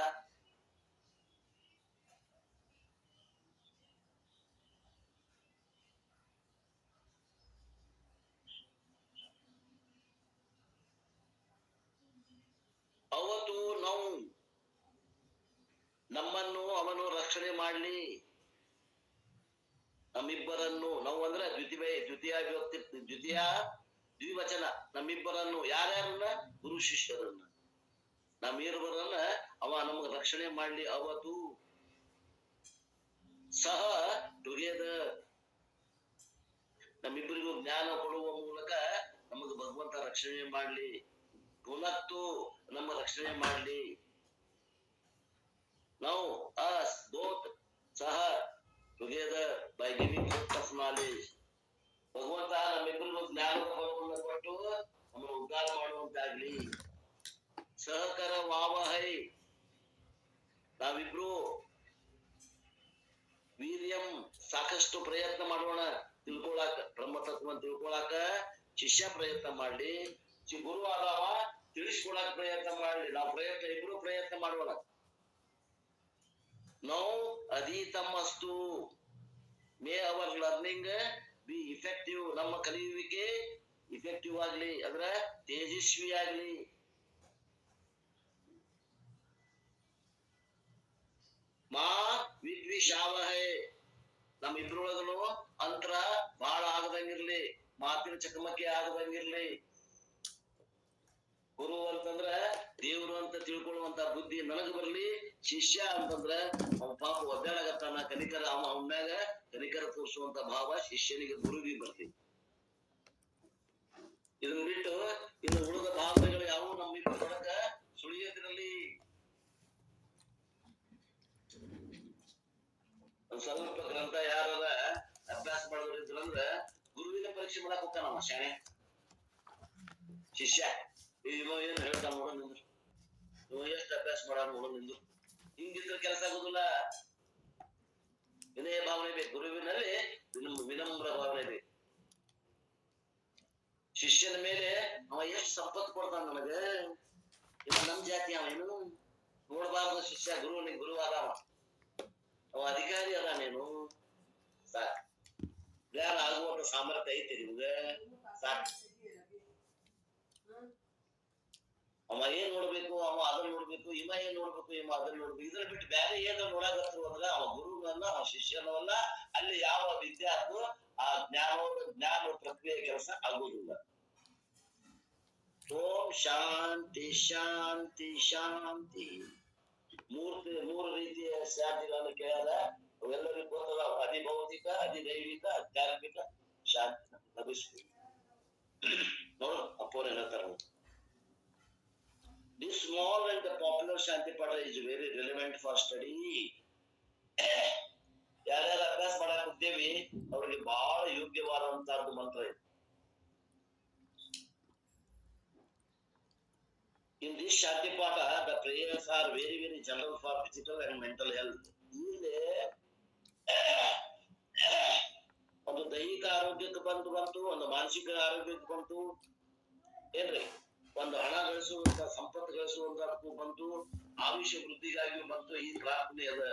ಅವತ್ತು ನಾವು ನಮ್ಮನ್ನು ಅವನು ರಕ್ಷಣೆ ಮಾಡಲಿ, ನಮ್ಮಿಬ್ಬರನ್ನು. ನಾವು ಅಂದ್ರೆ ದ್ವಿತೀಯ ದ್ವಿವಚನ. ನಮ್ಮಿಬ್ಬರನ್ನು, ಯಾರ್ಯಾರನ್ನ? ಗುರು ಶಿಷ್ಯರನ್ನ. ನಮ್ಮಿಬ್ಬರನ್ನ ಅವ ನಮಗೆ ರಕ್ಷಣೆ ಮಾಡ್ಲಿ. ಅವತ್ತು ಸಹ ಟುಗೆದರ್, ನಮ್ಮಿಬ್ಬರಿಗೂ ಜ್ಞಾನ ಕೊಡುವ ಮೂಲಕ ನಮಗೆ ಭಗವಂತ ರಕ್ಷಣೆ ಮಾಡ್ಲಿ. ಪುನತ್ತು ನಮ್ಮ ರಕ್ಷಣೆ ಮಾಡ್ಲಿ. ನಾವು ಅಸ್ ಬೋತ್ ಸಹ together by giving gift of knowledge. ಭಗವಂತ ನಮ್ಮಿಬ್ಬರಿಗೂ ಜ್ಞಾನದ ಫಲವನ್ನು ಕೊಟ್ಟು ನಮ್ಮನ್ನು ಉದ್ಧಾರ ಮಾಡುವಂತಾಗ್ಲಿ. ಸಹಕರ ವಾವಹೈ, ನಾವಿಬ್ರು ವೀರ್ಯಂ, ಸಾಕಷ್ಟು ಪ್ರಯತ್ನ ಮಾಡೋಣ ತಿಳ್ಕೊಳಾಕ, ಬ್ರಹ್ಮತತ್ವ ತಿಳ್ಕೊಳಾಕ ಶಿಷ್ಯ ಪ್ರಯತ್ನ ಮಾಡ್ಲಿ. ಗುರು ಆದವ ತಿಳಿಸ್ಕೊಳಕ್ ಪ್ರಯತ್ನ ಮಾಡ್ಲಿ. ನಾವು ಇಬ್ರು ಪ್ರಯತ್ನ ಮಾಡೋಣ. ನಾವು ಅಧೀತಮಸ್ತು, may our learning be effective, ನಮ್ಮ ಕಲಿಯುವಿಕೆ ಇಫೆಕ್ಟಿವ್ ಆಗ್ಲಿ, ಅಂದ್ರೆ ತೇಜಸ್ವಿ ಆಗ್ಲಿ. ಮಾ ವಿದ್ವಿಷಾವಹೈ, ನಮ್ಮಿಬ್ರೊಳಗನು ಅಂತರ ಬಹಳ ಆಗದಂಗಿರ್ಲಿ, ಮಾತಿನ ಚಕಮಕಿ ಆಗದಂಗಿರ್ಲಿ. ಗುರು ಅಂತಂದ್ರ ದೇವ್ರು ಅಂತ ತಿಳ್ಕೊಳ್ಳುವಂತ ಬುದ್ಧಿ ನನಗ್ ಬರ್ಲಿ. ಶಿಷ್ಯ ಅಂತಂದ್ರ ಅವ ಪಾಪ ಒದ್ದಾಡಗತ್ತಾನ, ಕನಿಕರ, ಅವನ್ಯಾಗ ಕನಿಕರ ತೋರಿಸುವಂತ ಭಾವ ಶಿಷ್ಯನಿಗೆ ಗುರುವಿಗೆ ಬರ್ಲಿ. ಇದನ್ನ ಬಿಟ್ಟು ಇನ್ನು ಉಳಿದ ಭಾವನೆಗಳು ಯಾವ ನಮ್ಮಿಬ್ಬರೊಳಗ ಸುಳಿಯೋದ್ರಲ್ಲಿ ಸ್ವಲ್ಪ ಗ್ರಂಥ ಯಾರದ ಅಭ್ಯಾಸ ಮಾಡೋದ್ರಂದ್ರ ಗುರುವಿನ ಪರೀಕ್ಷೆ ಮಾಡಕ್ ಹೋಗ್ತಾನವ ಶಾಣೆ. ಶಿಷ್ಯ ಇವ ಏನ್ ಹೇಳ್ತಾನ ನೋಡ ನಿಂದ್ರು, ಇವ ಎಷ್ಟು ಅಭ್ಯಾಸ ಮಾಡ ನೋಡ ನಿಂದ್ರು. ಹಿಂಗಿದ್ರೆ ಕೆಲಸ ಆಗುದಿಲ್ಲ. ವಿನಯ ಭಾವನೆ ಬೇಕು ಗುರುವಿನಲ್ಲಿ, ವಿನಮ್ರ ಭಾವನೆ ಬೇಕು. ಶಿಷ್ಯನ ಮೇಲೆ ಅವ ಎಷ್ಟು ಸಂಪತ್ತು ಕೊಡ್ತಾನ ನನಗ. ಇವ ನಮ್ ಜಾತಿ ಅವ ಏನು ನೋಡ್ಬಾರ್ದು. ಶಿಷ್ಯ ಗುರುವನಿಗೆ ಗುರುವಾದವ, ಅವ ಅಧಿಕಾರಿ ಅದ. ನೀನು ಸಾಕು, ಜ್ಞಾನ ಆಗುವಂತ ಸಾಮರ್ಥ್ಯ ಐತಿ ನಿಮ್ಗ, ಸಾಕು. ಅವ ಏನ್ ನೋಡ್ಬೇಕು, ಅವ ಅದನ್ನ ನೋಡ್ಬೇಕು, ಇವ ಏನ್ ನೋಡ್ಬೇಕು, ಇವ ಅದನ್ನ ನೋಡ್ಬೇಕು. ಇದ್ರ ಬಿಟ್ಟು ಬೇರೆ ಏನ ನೋಡಾಕತ್ರು ಅಂದ್ರೆ ಅವ ಗುರುವಲ್ಲ, ಅವ ಶಿಷ್ಯನವಲ್ಲ. ಅಲ್ಲಿ ಯಾವ ವಿದ್ಯಾರ್ಥಿ ಆ ಜ್ಞಾನ ಪ್ರಕ್ರಿಯೆ ಕೆಲಸ ಆಗುವುದಿಲ್ಲ. ಓಂ ಶಾಂತಿ ಶಾಂತಿ ಶಾಂತಿ. ಮೂರು ರೀತಿಯ ಶಾಂತಿಗಳನ್ನು ಕೇಳದ ಅವೆಲ್ಲರಿಗೂ ಗೊತ್ತದ. ಅಧಿಭೌತಿಕ, ಅಧಿದೈವಿಕ, ಆಧ್ಯಾತ್ಮಿಕ ಶಾಂತಿ ಲಭಿಸ್ಬೇಕು. ನೋಡು ಅಪ್ಪೋರ್ ಹೇಳ್ತಾರ, this small and the popular Shanti Pada is very relevant for study. ಯಾರ್ಯಾರು ಅಭ್ಯಾಸ ಮಾಡಕ್ ಹೋಗ್ತೇವಿ ಅವ್ರಿಗೆ ಬಹಳ ಯೋಗ್ಯವಾದಂತಹದ್ದು ಮಂತ್ರ ಇದೆ. In this Shanti Pada, the prayers are very very general for physical and mental health. ಇಲ್ಲಿ ಒಂದು ದೈಹಿಕ ಆರೋಗ್ಯಕ್ಕೆ ಬಂತು, ಒಂದು ಮಾನಸಿಕ ಆರೋಗ್ಯಕ್ಕೆ ಬಂತು, ಏನ್ರಿ ಒಂದು ಹಣ ಗಳಿಸುವಂತ, ಸಂಪತ್ತು ಗಳಿಸುವಂತಕ್ಕೂ ಬಂತು, ಆಯುಷ ವೃದ್ಧಿಗಾಗಿಯೂ ಬಂತು. ಈ ಪ್ರಾರ್ಥನೆ ಅದ.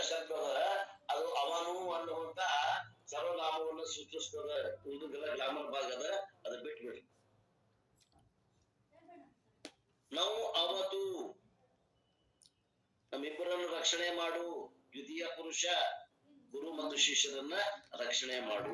ಶಬ್ದದ ಅದು ಅವನು ಅನ್ನುವಂತ ಸರ್ವನಾಮವನ್ನು ಸೂಚಿಸ್ತದ. ಉಳಿದೆಲ್ಲ ಗ್ರಾಮರ್ ಭಾಗ ಅದ, ಅದು ಬಿಟ್ಬಿಡ್ರಿ. ನಾವು ಅವತು ನಮ್ಮಿಬ್ಬರನ್ನು ರಕ್ಷಣೆ ಮಾಡು. ದ್ವಿತೀಯ ಪುರುಷ ಗುರು ಮತ್ತು ಶಿಷ್ಯರನ್ನ ರಕ್ಷಣೆ ಮಾಡು.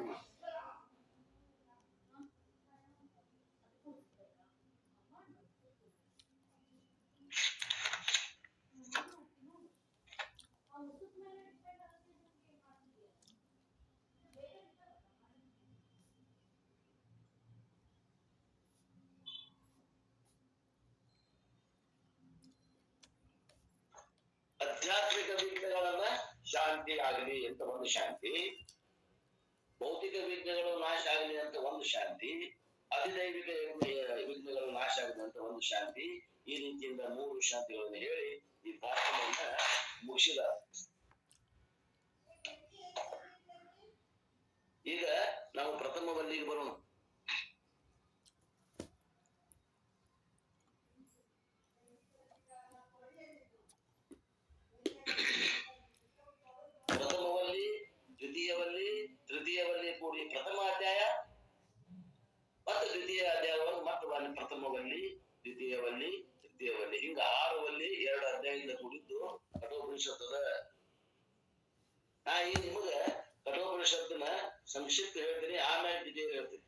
ಆಧ್ಯಾತ್ಮಿಕ ವಿಘ್ನಗಳನ್ನ ಶಾಂತಿ ಆಗಲಿ ಅಂತ ಒಂದು ಶಾಂತಿ, ಭೌತಿಕ ವಿಘ್ನಗಳು ನಾಶ ಆಗಲಿ ಅಂತ ಒಂದು ಶಾಂತಿ, ಅಧಿದೈವಿಕ ವಿಘ್ನಗಳು ನಾಶ ಆಗಲಿ ಅಂತ ಒಂದು ಶಾಂತಿ. ಈ ರೀತಿಯಿಂದ 3 ಶಾಂತಿಗಳನ್ನು ಹೇಳಿ ಈ ಪ್ರಾರ್ಥನೆಯನ್ನ ಮುಗಿಸಿದ. ಈಗ ನಾವು ಪ್ರಥಮ ವಲ್ಲಿಗೆ ಬರೋಣ. ಪ್ರಥಮವಲ್ಲಿ, ದ್ವಿತೀಯವಲ್ಲಿ, ತೃತೀಯವಲ್ಲಿ ಕೂಡಿ ಪ್ರಥಮ ಅಧ್ಯಾಯ ಮತ್ತು ದ್ವಿತೀಯ ಅಧ್ಯಾಯವನ್ನು ಮತ್ತು ಪ್ರಥಮವಲ್ಲಿ, ದ್ವಿತೀಯವಲ್ಲಿ, ತೃತೀಯವಲ್ಲಿ, ಹಿಂಗ 6 ವಲ್ಲಿ 2 ಅಧ್ಯಾಯದಿಂದ ಕೂಡಿದ್ದು ಕಠೋಪನಿಷತ್ತದ. ನಾ ಈಗ ನಿಮಗ ಕಠೋಪನಿಷತ್ತಿನ ಸಂಕ್ಷಿಪ್ತ ಹೇಳ್ತೀನಿ, ಆಮೇಲೆ ದ್ವಿತೀಯ ಹೇಳ್ತೀನಿ.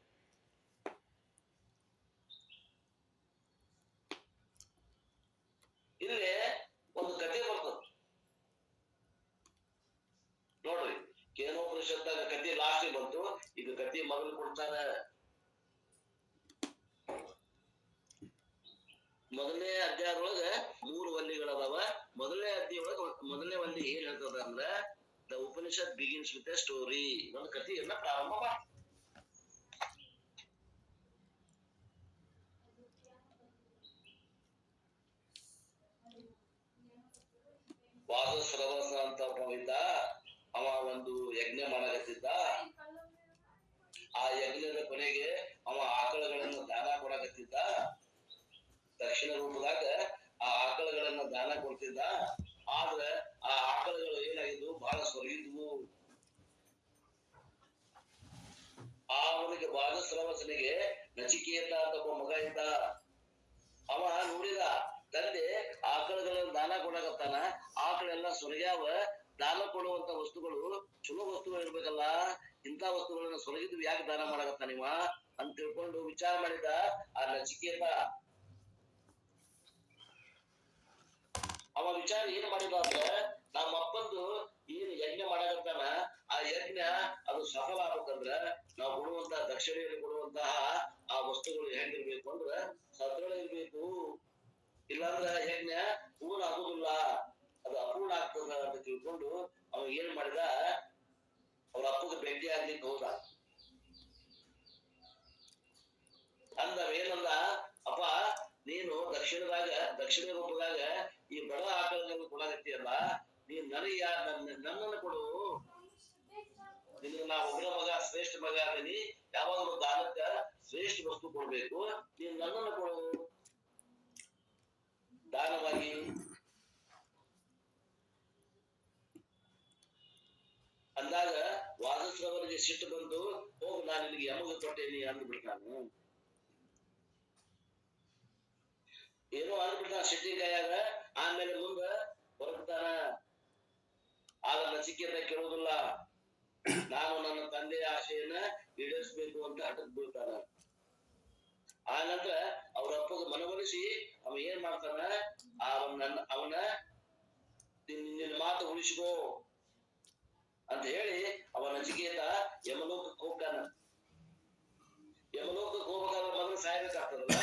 ಇಲ್ಲಿ ಒಂದು ಕಥೆ ಬರ್ತದ ನೋಡ್ರಿ. ಕೇನೋಪನಿಷತ್ತಾಗ ಕಥೆ ಲಾಸ್ಟ್ ಬಂತು, ಈಗ ಕಥೆ ಮೊದಲು ಕೊಡ್ತಾರ. ಮೊದಲನೇ ಅಧ್ಯಾಯದೊಳಗ 3 ವಲ್ಲಿಗಳದಾವ. ಮೊದಲನೇ ಅಧ್ಯಾಯದೊಳಗ ಮೊದಲನೇ ವಲ್ಲಿ ಏನ್ ಹೇಳ್ತದ ಅಂದ್ರ, the Upanishad begins with A story. ಒಂದು ಕಥೆಯನ್ನ ಪ್ರಾರಂಭ ಮಾಡಿ. ವಾದಸ್ರವಸ ಅಂತ ಒಬ್ಬ ಅವ ಒಂದು ಯಜ್ಞ ಮಾಡಕತ್ತಿದ್ದ. ಆ ಯಜ್ಞದ ಕೊನೆಗೆ ಅವ ಆಕಳಗಳನ್ನು ದಾನ ಕೊಡಕತ್ತಿದ್ದ. ದಕ್ಷಿಣ ರೂಪದಾಗ ಆ ಆಕಳಗಳನ್ನ ದಾನ ಕೊಡ್ತಿದ್ದ. ಆದ್ರೆ ಆ ಆಕಳಗಳು ಏನಾಗಿದ್ವು, ಬಹಳ ಸೊರಗಿದ್ವು. ಅವನಿಗೆ ವಾದಸ್ರವಸನಿಗೆ ನಚಿಕೇತ ಅಂತ ಒಬ್ಬ ಮಗ ಇದ್ದ. ಅವ ನೋಡಿದ, ತಂದೆ ಆಕಳಗಳನ್ನು ದಾನ ಕೊಡಕತ್ತಾನ, ಆಕಳೆಲ್ಲ ಸೊರಗ್ಯಾವ, ದಾನ ಕೊಡುವಂತ ವಸ್ತುಗಳು ಚಲೋ ವಸ್ತುಗಳು ಇರ್ಬೇಕಲ್ಲ, ಇಂಥ ವಸ್ತುಗಳನ್ನ ಸೊರಗಿದ್ವು ಯಾಕೆ ದಾನ ಮಾಡಕತ್ತಾನ ಇವ ಅಂತ ತಿಳ್ಕೊಂಡು ವಿಚಾರ ಮಾಡಿದ ಆ ನಚಿಕೇತ. ಅವ ವಿಚಾರ ಏನ್ ಮಾಡಿದ ಅಂದ್ರೆ, ನಮ್ಮಪ್ಪಂದು ಏನ್ ಯಜ್ಞ ಮಾಡಕತ್ತಾನ, ಆ ಯಜ್ಞ ಅದು ಸಫಲ ಆಗ್ಬೇಕಂದ್ರ ನಾವು ಕೊಡುವಂತ ದಕ್ಷಿಣೆಯಲ್ಲಿ ಕೊಡುವಂತಹ ಆ ವಸ್ತುಗಳು ಹೆಂಗಿರ್ಬೇಕು ಅಂದ್ರ ಸದೃಢ ಇರ್ಬೇಕು. ಇಲ್ಲಾಂದ್ರ ಯಜ್ಞ ಪೂರ್ಣ ಆಗುದಿಲ್ಲ, ಅದು ಅಪೂರ್ಣ ಆಗ್ತದ ಅಂತ ತಿಳ್ಕೊಂಡು ಅವ ಏನ್ ಮಾಡಿದ, ಅವ್ರ ಅಪ್ಪಗೆ ಭೇಟಿ ಆಗ್ಲಿಕ್ಕೆ ಹೋದ. ಅಂದವೇನಂದ, ಅಪ್ಪ ನೀನು ದಕ್ಷಿಣ ರೂಪದಾಗ ಈ ಬಡ ಆಕಳಗಳನ್ನು ಕೊಡಾಕತ್ತೀಯಲ್ಲ, ನೀನ್ ನನಗೆ ನನ್ನನ್ನು ಕೊಡು. ನಿನಗೆ ನಾ ಒಬ್ಬರ ಮಗ, ಶ್ರೇಷ್ಠ ಮಗ ಅದೀನಿ, ಯಾವಾಗಲೂ ದಾನಕ್ಕ ಶ್ರೇಷ್ಠ ವಸ್ತು ಕೊಡ್ಬೇಕು, ನೀನ್ ನನ್ನನ್ನು ಕೊಡು ದಾನವಾಗಿ. ಅಂದಾಗ ವಾದಸ್ರವರಿಗೆ ಸಿಟ್ಟು ಬಂದು, ಹೋಗ್ ನಾನು ನಿನಗೆ ಯಮಗ ಕೊಟ್ಟೇನಿ ಅಂದ್ಬಿಡ್ತಾನು. ಏನೋ ಅಂದ್ಬಿಡ್ತಾನ ಸಿಟ್ಟಿಗಾಯಾಗ. ಆಮೇಲೆ ಮುಂದ ಹೊರಡ್ತಾನ. ಆಗ ನಚಿಕೇತ ಕೇಳೋದಿಲ್ಲ, ನಾನು ನನ್ನ ತಂದೆಯ ಆಶೆಯನ್ನ ಈಡೇರಿಸಬೇಕು ಅಂತ ಹಠಕ್ ಬೀಳ್ತಾನ. ಆ ನಂತರ ಅವ್ರ ಅಪ್ಪಗ ಮನವೊಲಿಸಿ ಅವ ಏನ್ ಮಾಡ್ತಾನ, ಅವನ ನಿನ್ನ ಮಾತು ಉಳಿಸಿಕೋ ಅಂತ ಹೇಳಿ ಅವ ನಚಿಕೇತ ಯಮಲೋಕಕ್ಕೆ ಹೋಗ್ತಾನ. ಯಮಲೋಕಕ್ಕೆ ಹೋಗ್ಬೇಕಾದ್ರೆ ಮೊದಲು ಸಾಯ್ಬೇಕಾಗ್ತದಲ್ಲ,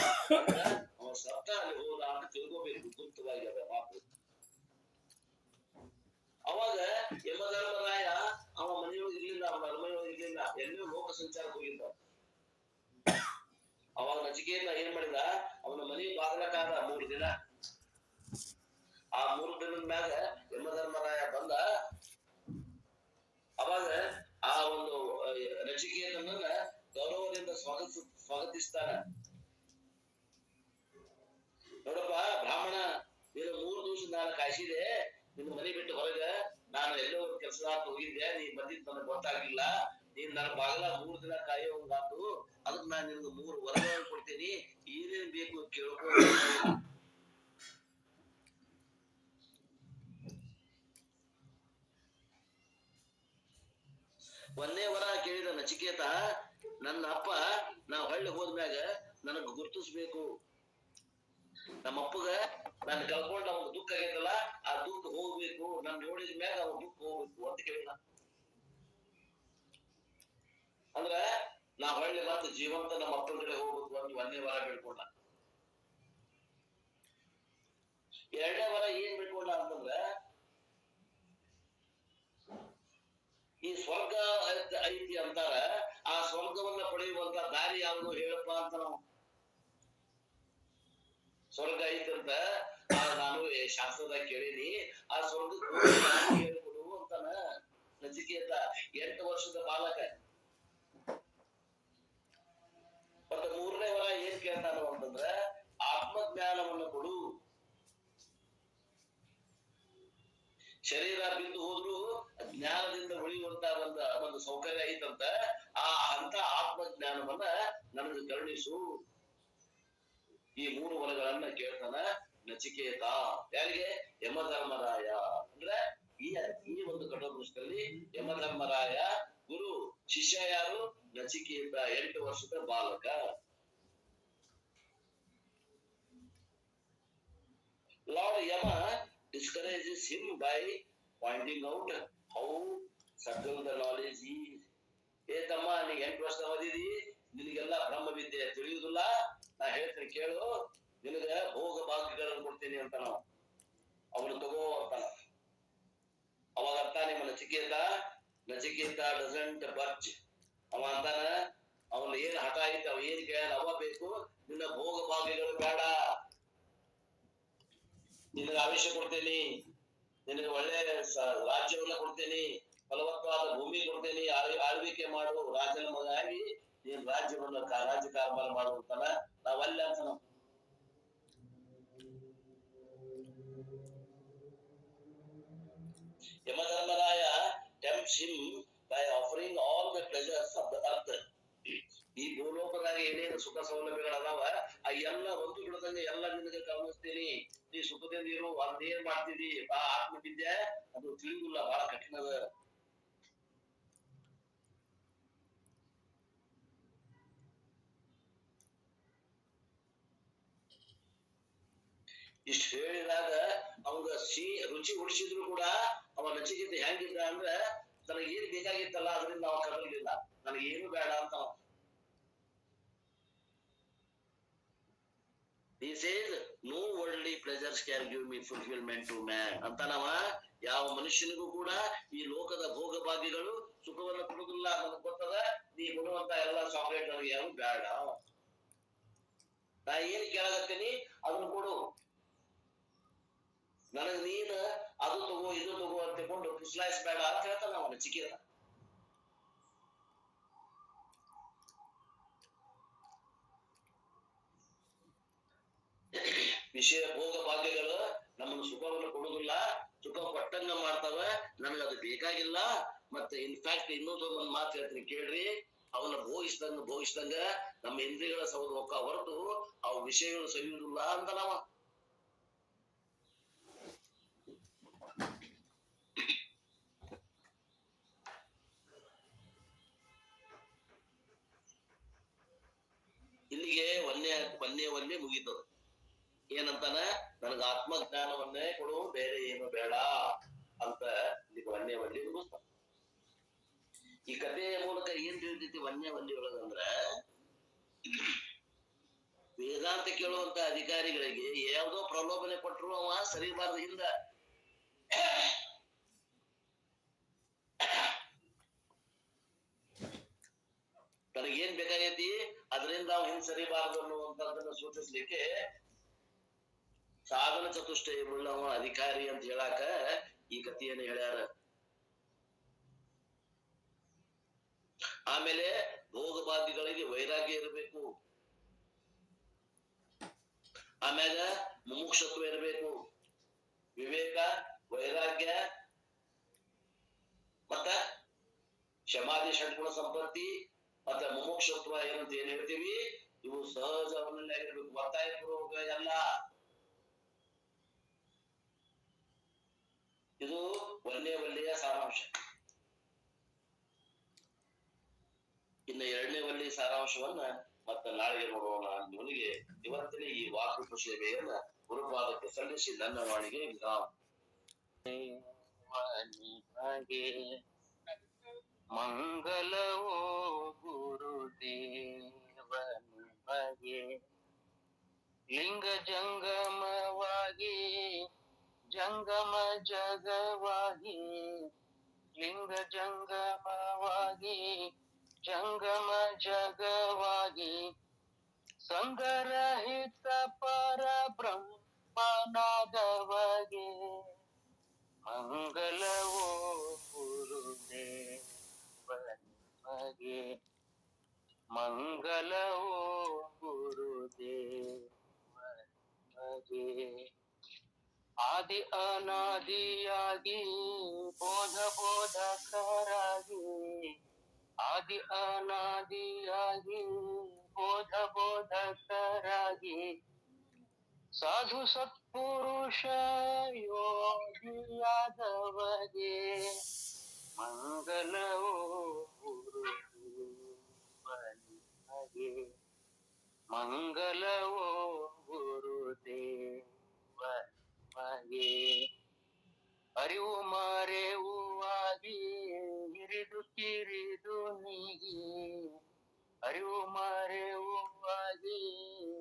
ಅವ ಸತ್ತ ಅಲ್ಲಿ ಹೋದ ಅಂತ ತಿಳ್ಕೋಬೇಕು ಗುಪ್ತವಾಗಿ ಅದ ಮಾತು. ಅವಾಗ ಯಮಧರ್ಮರಾಯ ಅವ ಮನೆಯೊಳಗೆ ಇರ್ಲಿಲ್ಲ, ಅವನ ಅರಮನೆಯೊಳಗೆ ಇರ್ಲಿಲ್ಲ, ಎಲ್ಲೂ ಲೋಕ ಸಂಚಾರಕ್ಕೆ ಹೋಗಿದ್ದ. ಅವಾಗ ನಚಿಕೇತ ಏನ್ ಮಾಡಿದ, ಅವನ ಮನೆ ಬಾಗಲಕ್ಕಾದ 3 ದಿನ. ಆ 3 ದಿನದ ಮ್ಯಾಗ ಯಮಧರ್ಮರಾಯ ಬಂದ. ಅವಾಗ ಆ ಒಂದು ನಚಿಕೇತನನ್ನ ಗೌರವದಿಂದ ಸ್ವಾಗತಿಸ್ತಾನ. ನೋಡಪ್ಪ ಬ್ರಾಹ್ಮಣ, ನೀನು 3 ದಿವಸ ನಾನು ಕಾಯಿಸಿದೆ, ನಿನ್ನ ಮನೆ ಬಿಟ್ಟು ಹೊರಗ ನಾನು ಎಲ್ಲ ವರ್ಷ ಹೋಗಿದ್ದೆ, ನೀ ಬಂದಿದ್ ನನಗೆ ಗೊತ್ತಾಗ್ಲಿಲ್ಲ, ನೀನ್ ನನ್ನ ಬಾಗಲ 3 ದಿನ ಕಾಯೋಂಗಾತು, ಅದಕ್ಕೆ ನಾನು ನಿನ್ಗೆ 3 ವರಗಳನ್ನು ಕೊಡ್ತೀನಿ, ಏನೇನ್ ಬೇಕು ಕೇಳ್ಕೊ. ಒಂದೇ ವರ ಕೇಳಿದ ನಚಿಕೇತ, ನನ್ನ ಅಪ್ಪ ನಾವ್ ಹಳ್ಳಿ ಹೋದ್ಮ್ಯಾಗ ನನಗ್ ಗುರ್ತಿಸ್ಬೇಕು, ನಮ್ಮಪ್ಪಗ ನಾನು ಕಳ್ಕೊಂಡ ಅವ್ನ ದುಃಖ ಆಗೈತಲ್ಲ, ಆ ದುಃಖ ಹೋಗ್ಬೇಕು, ನಾನು ನೋಡಿದ ಮ್ಯಾಗ ಅವ್ನ ದುಃಖ ಹೋಗ್ಬೇಕು ಅಂತ ಕೇಳಿದ. ಅಂದ್ರ ನಾವ್ ಹಳ್ಳಿ ಮತ್ತೆ ಜೀವಂತ ನಮ್ಮ ಅಪ್ಪನ ಕಡೆ ಹೋಗ್ಬೇಕು ಅಂತ ಒಂದೇ ವರ ಬಿಡ್ಕೊಂಡ. ಎರಡನೇ ವರ ಏನ್ ಬಿಡ್ಕೊಂಡ ಅಂತಂದ್ರ, ಈ ಸ್ವರ್ಗ ಐತಿ ಅಂತಾರ, ಆ ಸ್ವರ್ಗವನ್ನ ಪಡೆಯುವಂತ ದಾರಿ ಯಾವುದು ಹೇಳಪ್ಪ ಅಂತ. ನಾವು ಸ್ವರ್ಗ ಐತಂತ ನಾನು ಶಾಸ್ತ್ರದಾಗ ಕೇಳೀನಿ, ಆ ಸ್ವರ್ಗಕ್ಕೆ ಹೇಳ್ಕೊಡು ಅಂತಾನ ನಚಿಕೇತ, 8 ವರ್ಷದ ಬಾಲಕ. ಮತ್ತೆ 3ನೇ ವರ ಏನ್ ಕೇಳ್ತಾನ ಅಂತಂದ್ರ, ಆತ್ಮಜ್ಞಾನವನ್ನು ಕೊಡು. ಶರೀರ ಬಿದ್ದು ಹೋದ್ರು ಜ್ಞಾನದಿಂದ ಉಳಿಯುವಂತ ಒಂದು ಸೌಕರ್ಯ ಐತಂತ, ಅಂತ ಆತ್ಮಜ್ಞಾನವನ್ನ ನನಗೆ ಕರುಣಿಸು. ಈ 3 ವರಗಳನ್ನ ಕೇಳ್ತಾನ ನಚಿಕೇತ. ಯಾರಿಗೆ? ಯಮಧರ್ಮರಾಯ. ಅಂದ್ರೆ ಈ ಒಂದು ಕಠೋಪನಿಷತ್ತಲ್ಲಿ ಯಮಧರ್ಮರಾಯ ಗುರು, ಶಿಷ್ಯ ಯಾರು? ನಚಿಕೇತ, 8 ವರ್ಷದ ಬಾಲಕ. Lord Yama discourages him by pointing out how subtle the knowledge is. ಏ ತಮ್ಮ, ನೀ 8 ವರ್ಷ ಓದಿದಿ, ನಿನಗೆಲ್ಲ ಬ್ರಹ್ಮವಿದ್ಯೆ ತಿಳಿಯುವುದಿಲ್ಲ, ನಾ ಹೇಳ್ತೀನಿ ಕೇಳು, ನಿನಗ ಭೋಗ ಭಾಗ್ಯಗಳನ್ನು ಕೊಡ್ತೀನಿ ಅಂತ ನಾವು ಅವನು ತಗೋ ಅಂತಾನ. ಅವಾಗ ಅಂತಾನೆ ನಿಮ್ಮ ನಚಿಕೇತ ಡಸಂಟ್ ಬರ್ಚ್. ಅವ ಅಂತಾನ, ಅವನು ಏನ್ ಹಠ ಐತೆ, ಅವ ಏನ್ ಕೇಳ ಅವ ಬೇಕು, ನಿನ್ನ ಭೋಗ ಭಾಗ್ಯಗಳು ಬೇಡ, ನಿನಗೆ ಆವೇಶ ಕೊಡ್ತೇನೆ, ನಿನಗೆ ಒಳ್ಳೆ ರಾಜ್ಯವನ್ನ ಕೊಡ್ತೇನೆ, ಫಲವತ್ತಾದ ಭೂಮಿ ಕೊಡ್ತೇನೆ, ಆಳ್ವಿಕೆ ಮಾಡು, ರಾಜನ ಮಗ ಆಗಿ ನೀನ್ ರಾಜ್ಯವನ್ನ ರಾಜ್ಯ ಕಾರ್ಭಾರ ಮಾಡುವಂತಾನ. ನಾವಲ್ಲ ಅಂತ ನಾವು. Yamadharmaraya tempts him by offering all the pleasures of the earth. ಈ ಭೂಲೋಕದಾಗ ಏನೇನು ಸುಖ ಸೌಲಭ್ಯಗಳದಾವ ಆ ಎಲ್ಲ ಒಂದು ಬಿಡದಂಗೆ ಎಲ್ಲ ನಿನಗೆ ಗಮನಿಸ್ತೀನಿ, ನೀ ಸುಖದಿಂದ ಇರು. ಅದೇನ್ ಮಾಡ್ತಿದಿ ಆ ಆತ್ಮವಿದ್ಯೆ ಅದು ತಿಳಿದಿಲ್ಲ, ಬಹಳ ಕಠಿಣದ. ಇಷ್ಟು ಹೇಳಿದಾಗ ಅವಂಗ ರುಚಿ ಹುಡಿಸಿದ್ರು ಕೂಡ ಅವ ನಚಿಕೇತ ಹೆಂಗಿದ್ದ ಅಂದ್ರ, ನನಗೆ ಏನ್ ಬೇಕಾಗಿತ್ತಲ್ಲ ಅದರಿಂದ ಅವ ಕದಲಿಲ್ಲ, ನನಗೇನು ಬೇಡ ಅಂತ. He says, no worldly pleasures can give me fulfillment to man ಅಂತ. ನಾವ ಯಾವ ಮನುಷ್ಯನಿಗೂ ಕೂಡ ಈ ಲೋಕದ ಭೋಗ ಭಾಗ್ಯಗಳು ಸುಖವನ್ನ ಕೊಡುದಿಲ್ಲ, ನನಗೆ ಗೊತ್ತದ. ನೀ ಕೊಡುವಂತ ಎಲ್ಲ ಚಾಕ್ಲೇಟ್ ನನಗೆ ಯಾರು ಬೇಡ, ನಾ ಏನ್ ಕೇಳಾಕತ್ತೀನಿ ಅದನ್ನ ಕೊಡು, ನನಗ್ ನೀನ್ ಅದು ತಗೋ ಇದು ತಗೋ ಅಂತ ತಗೊಂಡು ಪುಸ್ಲಾಯಿಸ್ಬೇಡ ಅಂತ ಹೇಳ್ತಾನ ಅವನ ನಚಿಕೇತ. ವಿಷಯ ಭೋಗ ಭಾಗ್ಯಗಳು ನಮ್ಮನ್ನು ಸುಖವನ್ನು ಕೊಡುದಿಲ್ಲ, ಸುಖ ಕೊಟ್ಟಂಗ ಮಾಡ್ತಾವ, ನನಗದು ಬೇಕಾಗಿಲ್ಲ. ಮತ್ತೆ ಇನ್ಫ್ಯಾಕ್ಟ್ ಇನ್ನೊಂದು ಒಂದು ಮಾತು ಹೇಳ್ತೀನಿ ಕೇಳ್ರಿ, ಅವನ್ನ ಭೋಗಿಸ್ದಂಗ ನಮ್ಮ ಇಂದ್ರಿಯಗಳ ಸೌದು ಹೋಗ ಹೊರತು ಅವು ವಿಷಯಗಳು ಸವಿಯುವುದಿಲ್ಲ ಅಂತ ನಾವ. ಇಲ್ಲಿಗೆ ಒಂದೇ ಮುಗೀತದ. ಏನಂತಾನ, ನನಗ ಆತ್ಮಜ್ಞಾನವನ್ನೇ ಕೊಡು, ಬೇರೆ ಏನು ಬೇಡ ಅಂತ ಇಲ್ಲಿ ಒಂದೇ ಮುಗಿಸ್ತಾನ. ಈ ಕಥೆಯ ಮೂಲಕ ಏನ್ ತಿಳಿತೈತಿ ಒಂದೇ ಒಳಗಂದ್ರ, ವೇದಾಂತ ಕೇಳುವಂತ ಅಧಿಕಾರಿಗಳಿಗೆ ಯಾವ್ದೋ ಪ್ರಲೋಭನೆ ಕೊಟ್ಟರು ಅವ ಸರಿಬಾರ್ದು. ಹಿಂದ ತನಗೇನ್ ಬೇಕಾಗೈತಿ ಅದರಿಂದ ಅವ್ ಹಿಂದ್ ಸರಿಬಾರದು ಅನ್ನುವಂಥದ್ದನ್ನ ಸೂಚಿಸ್ಲಿಕ್ಕೆ ಸಾಧನ ಚತುಷ್ಟಯ ಉಳ್ಳವ ಅಧಿಕಾರಿ ಅಂತ ಹೇಳಾಕ ಈ ಕಥೆಯನ್ನು ಹೇಳ್ಯಾರ. ಆಮೇಲೆ ಭೋಗ ಭಾಗ್ಯಗಳಿಗೆ ವೈರಾಗ್ಯ ಇರಬೇಕು, ಆಮ್ಯಾಗ ಮುಮುಕ್ಷತ್ವ ಇರಬೇಕು. ವಿವೇಕ, ವೈರಾಗ್ಯ, ಶಮಾಧಿ ಷಡ್ಗುಣ ಸಂಪತ್ತಿ ಮತ್ತೆ ಮುಮೋಕ್ಷತ್ವ ಏನಂತ ಏನ್ ಹೇಳ್ತೀವಿ, ಇವು ಸಹಜ ಆಗಿರ್ಬೇಕು, ಒತ್ತಾಯ ಪೂರ್ವಕ ಎಲ್ಲ. ಇದು ಒಳ್ಳೆಯ ಸಾರಾಂಶ. ಇನ್ನು ಎರಡನೇ ಒಳ್ಳೆಯ ಸಾರಾಂಶವನ್ನ ಮತ್ತೆ ನಾಳೆಗೆ ನೋಡೋಣ. ನಿಮಗೆ ಇವತ್ತಿನ ಈ ವಾಕೃತ ಸೇವೆಯನ್ನ ಗುರುಪಾದಕ್ಕೆ ಸಲ್ಲಿಸಿ ನನ್ನ ವಾಣಿಗೆ ವಿರಾಮ. ಮಂಗಲವೋ ಗುರುದೇವನಿಮಗೆ ಲಿಂಗ ಜಂಗಮವಾಗಿ ಜಂಗಮ ಜಗವಾಗಿ ಲಿಂಗ ಜಂಗಮವಾಗಿ ಜಂಗಮ ಜಗವಾಗಿ ಸಂಗರಹಿತ ಪರ ಬ್ರಹ್ಮನಾದವಗೆ ಮಂಗಲವೋ ಗುರುದೇವನಿಮಗೆ ಮಂಗಲವೋ ಗುರುದೇವನಿಮಗೆ ಆದಿ ಅನಾದಿಯಾಗಿ ಬೋಧಕರಾಗಿ ಆದಿ ಅನಾದಿಯಾಗಿ ಬೋಧಕರಾಗಿ ಸಾಧು ಸತ್ಪುರುಷ ಯೋಗಿಯಾದವಗೆ ಮಂಗಲವೋ ಗುರುದೇವನಿಮಗೆ ಮಂಗಲವೋ ಗುರುದೇವನಿಮಗೆ ಅರಿವು ಮರೆವು ಆಗಿ ಹಿರಿದು ಕಿರಿದು ನೀಗಿ ಅರಿವು ಮರೆವು ಆಗಿ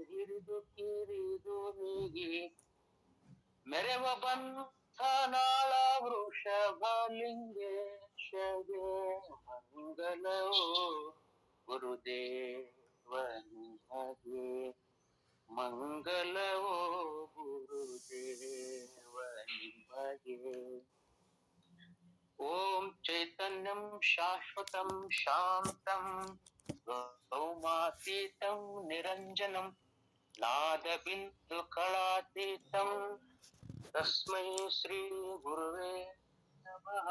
ಹಿರಿದು ಕಿರಿದು ನೀಗಿ ಮೆರವ ಬಂಧನಾಳ ವೃಷಭಲಿಂಗೇಶಗೆ ಮಂಗಲವೋ ಗುರುದೇವನಿಮಗೆ ಮಂಗಲವೋ ಗುರುದೇವನಿಮಗೆ. ಓಂ ಚೈತನ್ಯಂ ಶಾಶ್ವತಂ ಶಾಂತಂ ಗೌಮಾತೀತಂ ನಿರಂಜನಂ ನಾದಬಿಂದು ಕಳಾತೀತಂ ತಸ್ಮೈ ಶ್ರೀ ಗುರುವೇ ನಮಃ.